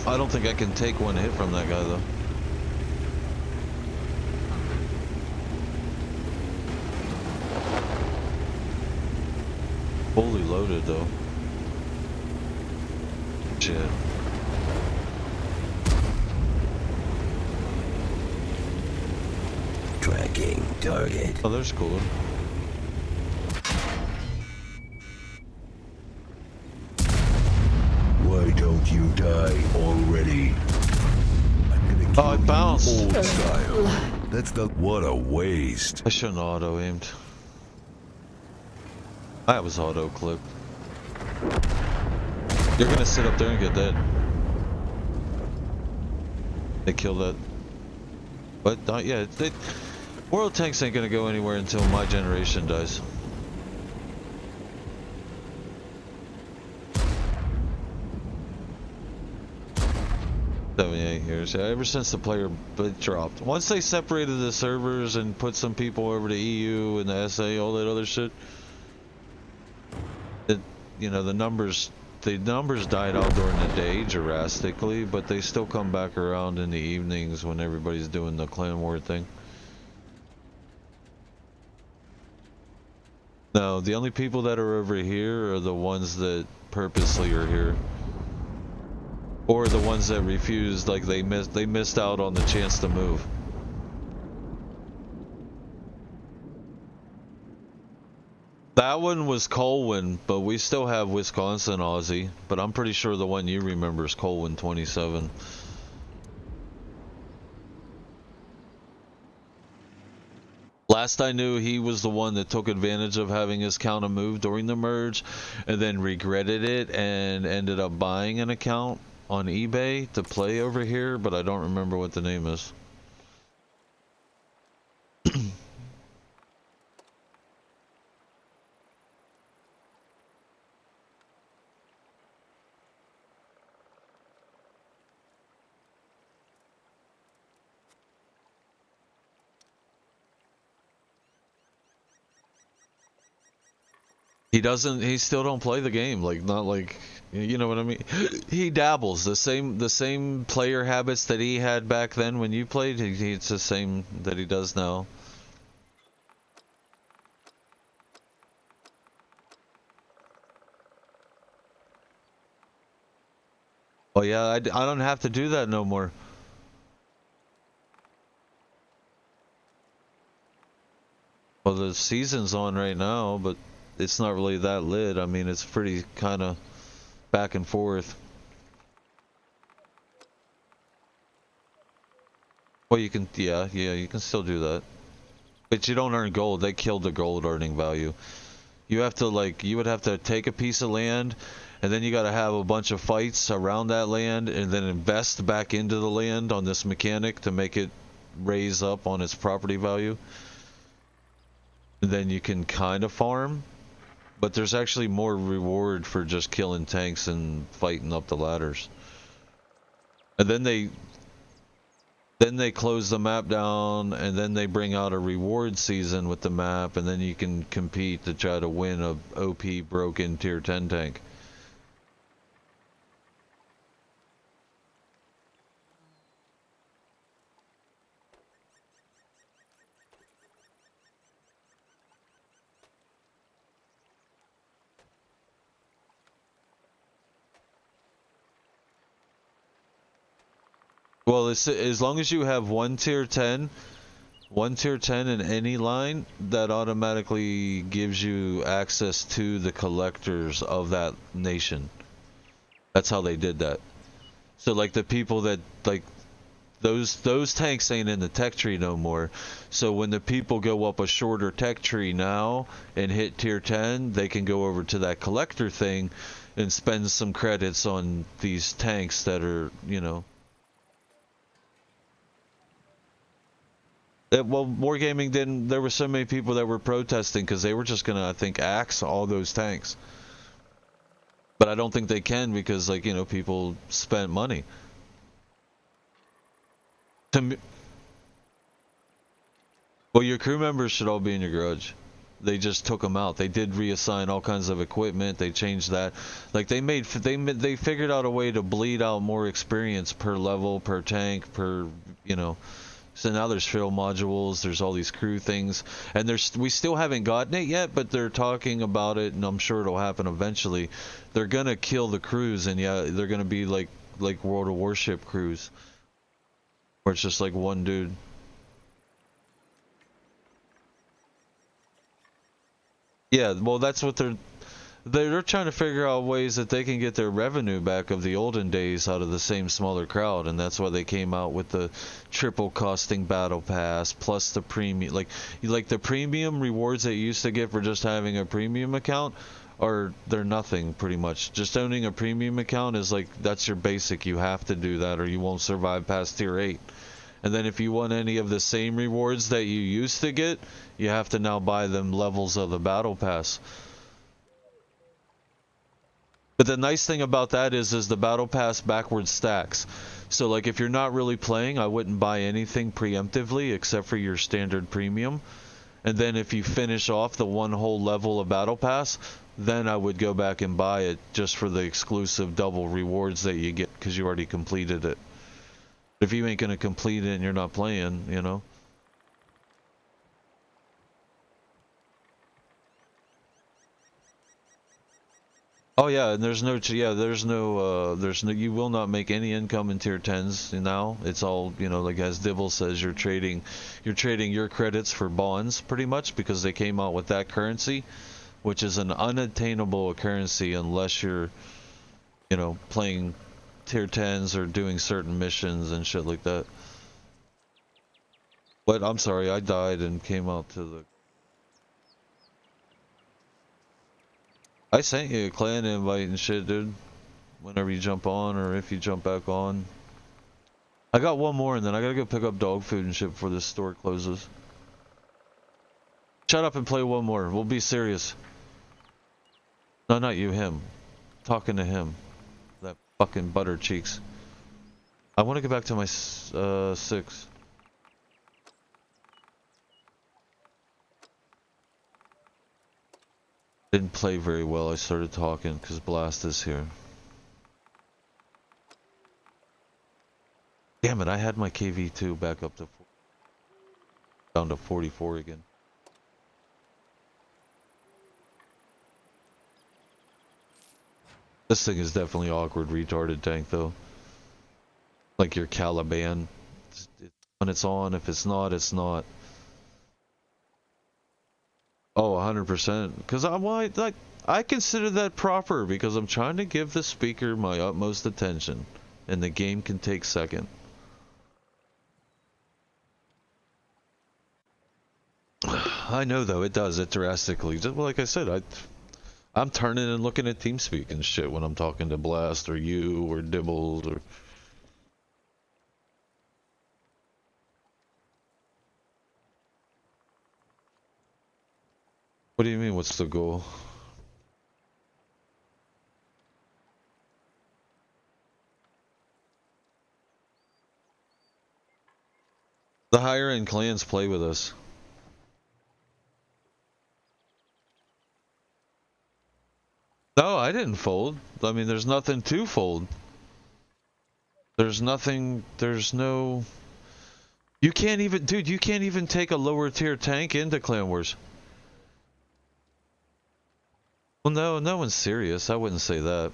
I don't think I can take one hit from that guy though. Fully loaded though. Shit. Tracking target. Oh, there's cool. Why don't you die already? I'm gonna kill it bounced. you old style. That's the... What a waste. I shouldn't have auto-aimed. That was auto-clipped. You're gonna sit up there and get dead. They killed that. But not yet. World Tanks ain't gonna go anywhere until my generation dies. Years. Yeah, ever since the player dropped. Once they separated the servers and put some people over to EU and the SA, all that other shit, you know, the numbers died out during the day drastically, but they still come back around in the evenings when everybody's doing the clan war thing. No, the only people that are over here are the ones that purposely are here. Or the ones that refused, like they missed out on the chance to move. That one was Colwyn, but we still have Wisconsin Aussie, but I'm pretty sure the one you remember is Colwyn 27. Last I knew, he was the one that took advantage of having his account moved during the merge and then regretted it and ended up buying an account on eBay to play over here, but I don't remember what the name is. He still don't play the game, like, not like, you know what I mean? He dabbles, the same player habits that he had back then when you played, it's the same that he does now. Oh yeah, I don't have to do that no more. Well, the season's on right now, but it's not really that lit. I mean, it's pretty kind of back and forth. Well, you can, yeah, you can still do that. But you don't earn gold. They killed the gold earning value. You have to, like, you would have to take a piece of land, and then you got to have a bunch of fights around that land, and then invest back into the land on this mechanic to make it raise up on its property value. And then you can kind of farm. But there's actually more reward for just killing tanks and fighting up the ladders. And then they close the map down, and then they bring out a reward season with the map, and then you can compete to try to win a OP broken tier 10 tank. Well, it's, as long as you have one tier 10 in any line, that automatically gives you access to the collectors of that nation. That's how they did that. So like the people that, like, those tanks ain't in the tech tree no more. So when the people go up a shorter tech tree now and hit tier 10, they can go over to that collector thing and spend some credits on these tanks that are, you know. Well, Wargaming didn't, there were so many people that were protesting because they were just gonna, I think, axe all those tanks. But I don't think they can because, like, you know, people spent money. To me, well, your crew members should all be in your garage. They just took them out. They did reassign all kinds of equipment. They changed that. Like, they figured out a way to bleed out more experience per level, per tank, per, you know. So now there's fill modules, there's all these crew things, and we still haven't gotten it yet, but they're talking about it, and I'm sure it'll happen eventually. They're gonna kill the crews, and yeah, they're gonna be like World of Warship crews, where it's just like one dude. Yeah, well, that's what they're trying to figure out ways that they can get their revenue back of the olden days out of the same smaller crowd, and that's why they came out with the triple costing battle pass plus the premium, like the premium rewards that you used to get for just having a premium account, or they're nothing pretty much. Just owning a premium account is like, that's your basic. You have to do that or you won't survive past tier 8. And then if you want any of the same rewards that you used to get, you have to now buy them levels of the battle pass. But the nice thing about that is the battle pass backwards stacks. So like if you're not really playing, I wouldn't buy anything preemptively except for your standard premium. And then if you finish off the one whole level of battle pass, then I would go back and buy it just for the exclusive double rewards that you get because you already completed it. If you ain't gonna complete it and you're not playing, you know. Oh yeah, and there's no, you will not make any income in tier 10s now. It's all, you know, like as Dibble says, you're trading your credits for bonds pretty much because they came out with that currency, which is an unattainable currency unless you're, you know, playing tier 10s or doing certain missions and shit like that. But I'm sorry, I died and came out to the... I sent you a clan invite and shit, dude. Whenever you jump on, or if you jump back on. I got one more and then I gotta go pick up dog food and shit before this store closes. Shut up and play one more. We'll be serious. No, not you, him. Talking to him. That fucking butter cheeks. I want to get back to my 6. Didn't play very well. I started talking because Blast is here. Damn it, I had my KV2 back up to down to 44 again. This thing is definitely awkward retarded tank though. Like your Caliban. When it's on, if it's not, it's not. Oh, 100%. Because I consider that proper because I'm trying to give the speaker my utmost attention, and the game can take second. I know though, it does it drastically. Just like I said, I'm turning and looking at TeamSpeak and shit when I'm talking to Blast or you or Dibbles or. What do you mean, what's the goal? The higher end clans play with us. No, I didn't fold. I mean, there's nothing to fold. There's nothing, there's no... You can't even, dude, you can't even take a lower tier tank into Clan Wars. Well, no one's serious. I wouldn't say that.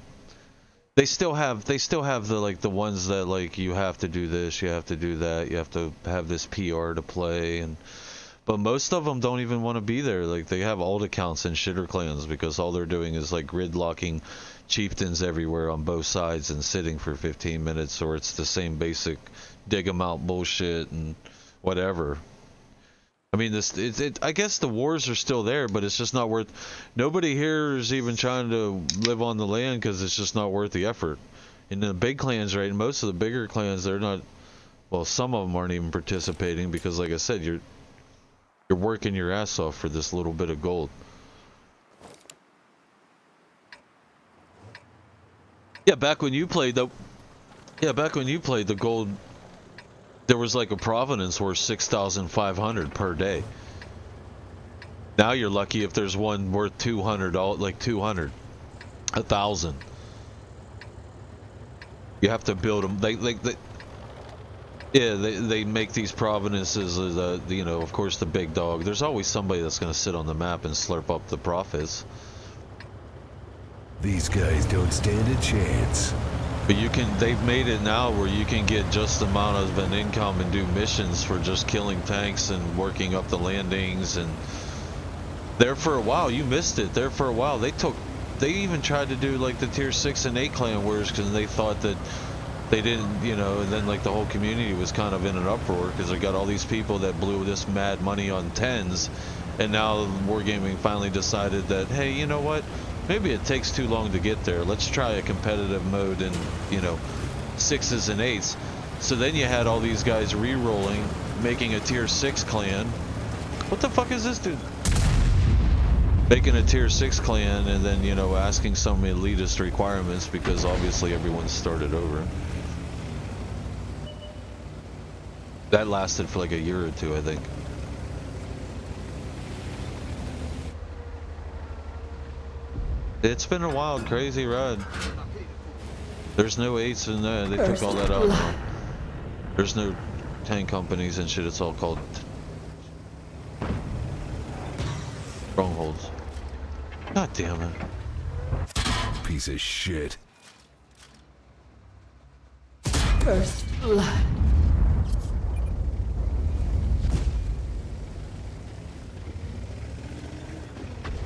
They still have the like the ones that like you have to do this, you have to do that, you have to have this PR to play, and but most of them don't even want to be there. Like they have alt accounts in shitter clans because all they're doing is like gridlocking chieftains everywhere on both sides and sitting for 15 minutes, or it's the same basic dig 'em out bullshit and whatever. I mean, I guess the wars are still there, but it's just not worth... Nobody here is even trying to live on the land because it's just not worth the effort. In the big clans, right, most of the bigger clans, they're not... Well, some of them aren't even participating because, like I said, you're working your ass off for this little bit of gold. Yeah, back when you played the... Yeah, back when you played the gold... There was like a provenance worth 6,500 per day. Now you're lucky if there's one worth 200, like 200, 1,000. You have to build them. They make these provenances as you know, of course, the big dog. There's always somebody that's going to sit on the map and slurp up the profits. These guys don't stand a chance. But they've made it now where you can get just the amount of an income and do missions for just killing tanks and working up the landings, and There for a while, you missed it. There for a while, they even tried to do like the tier 6 and 8 clan wars because they thought that they didn't, you know, and then like the whole community was kind of in an uproar because they got all these people that blew this mad money on 10s, and now Wargaming finally decided that, hey, you know what? Maybe it takes too long to get there. Let's try a competitive mode in, you know, 6s and 8s. So then you had all these guys re-rolling, making a tier 6 clan. What the fuck is this dude? Making a tier 6 clan and then, you know, asking some elitist requirements because obviously everyone started over. That lasted for like a year or two, I think. It's been a wild, crazy ride. There's no 8s in there. They took all that out now. There's no tank companies and shit. It's all called strongholds. God damn it. Piece of shit. First blood.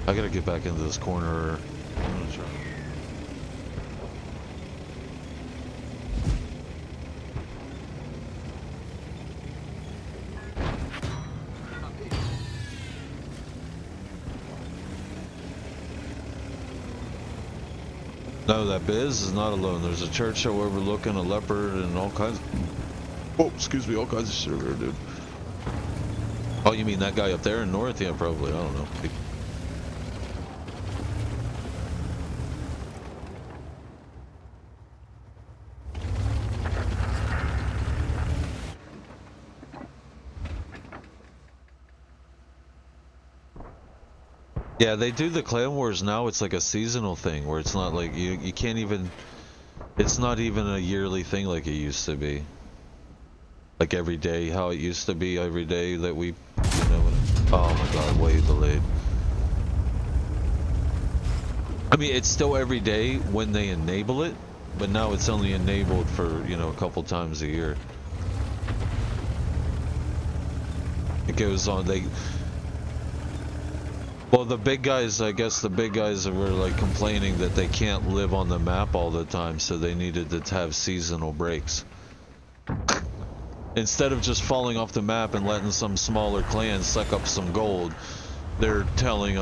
I gotta get back into this corner. I'm gonna try. No, that Biz is not alone. There's a church overlooking a leopard and all kinds of... Oh, excuse me, all kinds of shit over there, dude. Oh, you mean that guy up there in north? Yeah, probably. I don't know. Yeah, they do the clan wars now. It's like a seasonal thing where it's not like you can't even, it's not even a yearly thing like it used to be. Like every day, how it used to be every day that we, you know, oh my god, way delayed. I mean, it's still every day when they enable it, but now it's only enabled for, you know, a couple times a year. It goes on, well, the big guys, I guess the big guys were like complaining that they can't live on the map all the time, so they needed to have seasonal breaks. Instead of just falling off the map and letting some smaller clans suck up some gold, they're telling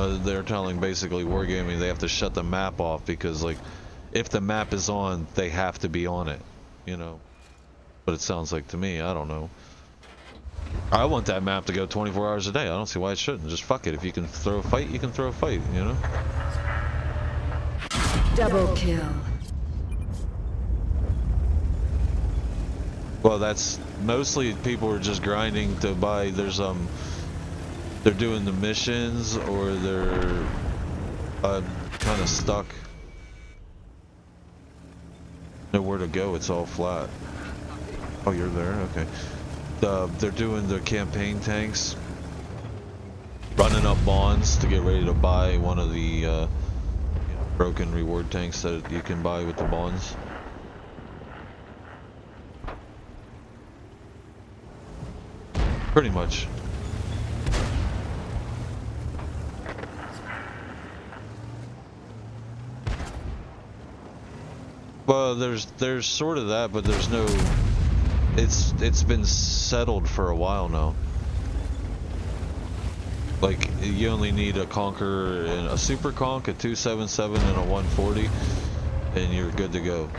basically Wargaming they have to shut the map off because, like, if the map is on, they have to be on it, you know. But it sounds like to me, I don't know. I want that map to go 24 hours a day. I don't see why it shouldn't. Just fuck it. If you can throw a fight, you can throw a fight, you know? Double kill. Well, that's mostly people are just grinding to buy. There's they're doing the missions or they're kind of stuck. Nowhere to go. It's all flat. Oh, you're there? Okay. They're doing the campaign tanks, running up bonds to get ready to buy one of the you know, broken reward tanks that you can buy with the bonds. Pretty much. Well, there's sort of that, but there's no. It's been settled for a while now. Like, you only need a Conqueror and a Super Conk, a 277 and a 140, and you're good to go.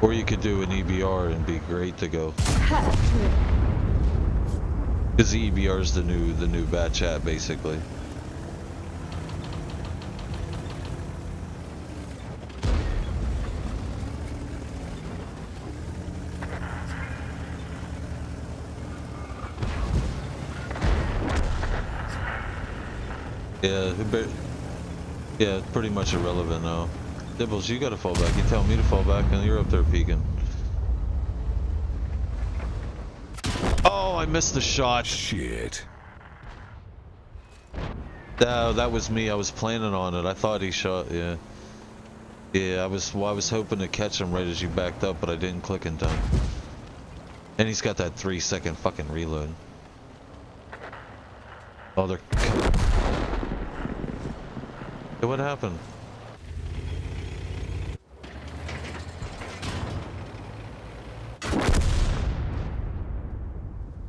Or you could do an EBR and be great to go. Because the EBR is the new bat chat basically. Yeah, pretty much irrelevant now. Dibbles, you gotta fall back. You tell me to fall back and you're up there peeking. Oh, I missed the shot. Shit. That was me. I was planning on it. I thought he shot, yeah. Yeah, I was hoping to catch him right as you backed up, but I didn't click in time. And he's got that 3-second fucking reload. Oh, they're coming. Hey, what happened?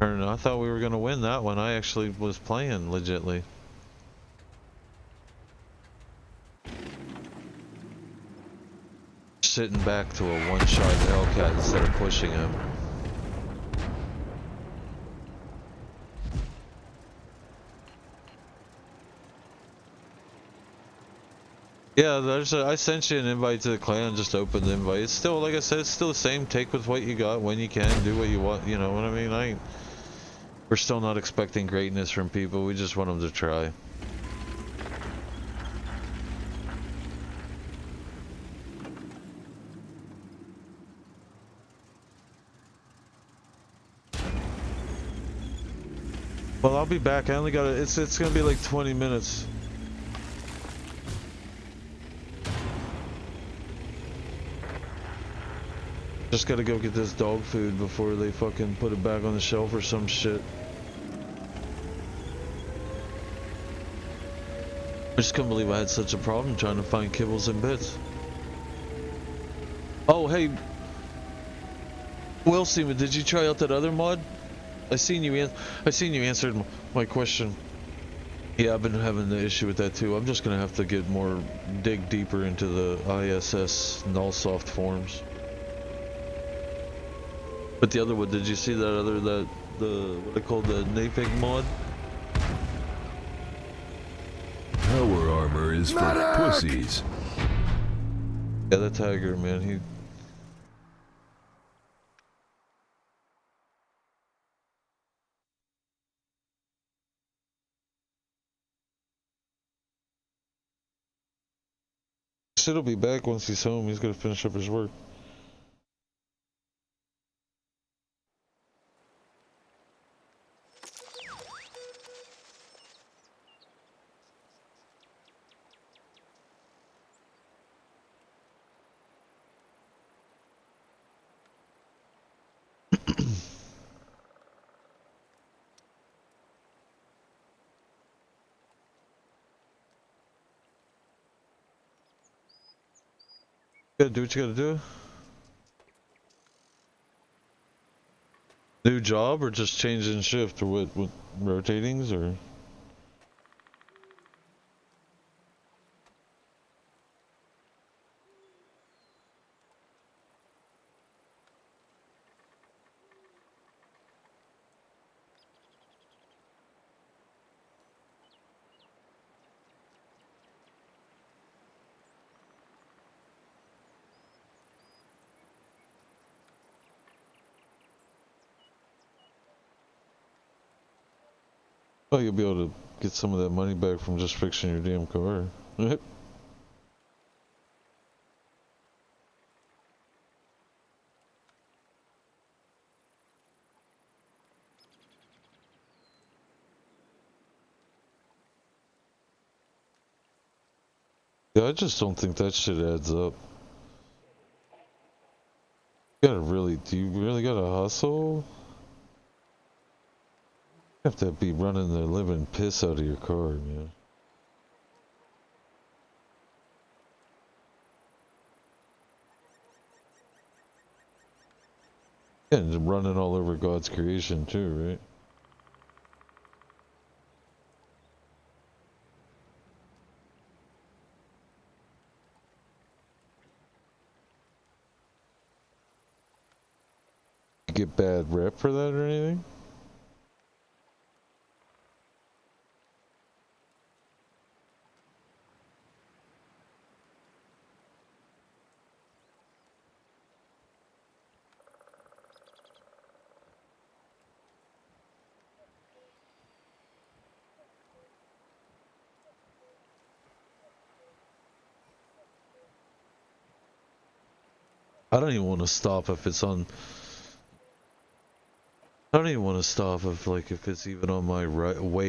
I thought we were gonna win that one. I actually was playing legitly. Sitting back to a one-shot Hellcat instead of pushing him. Yeah, I sent you an invite to the clan, just open the invite. It's still, like I said, it's still the same. Take with what you got when you can, do what you want, you know what I mean? We're still not expecting greatness from people, we just want them to try. Well, I'll be back. I only got it's gonna be like 20 minutes. Just gotta go get this dog food before they fucking put it back on the shelf or some shit. I just couldn't believe I had such a problem trying to find kibbles and bits. Oh, hey, Will Seaman, did you try out that other mod? I seen you answered my question. Yeah, I've been having the issue with that too. I'm just gonna have to dig deeper into the ISS Nullsoft forums. But the other one, did you see that what I call the Napeg mod? Power armor is for pussies. Yeah, that Tiger, man, he... Shit'll be back once he's home. He's gonna finish up his work. You gotta do what you gotta do. New job or just changing shift or what rotatings or? Oh, you'll be able to get some of that money back from just fixing your damn car. Yeah, I just don't think that shit adds up. Do you really gotta hustle? You have to be running the living piss out of your car, man. And running all over God's creation too, right? You get bad rep for that or anything? I don't even want to stop if it's on. I don't even want to stop if it's even on my right way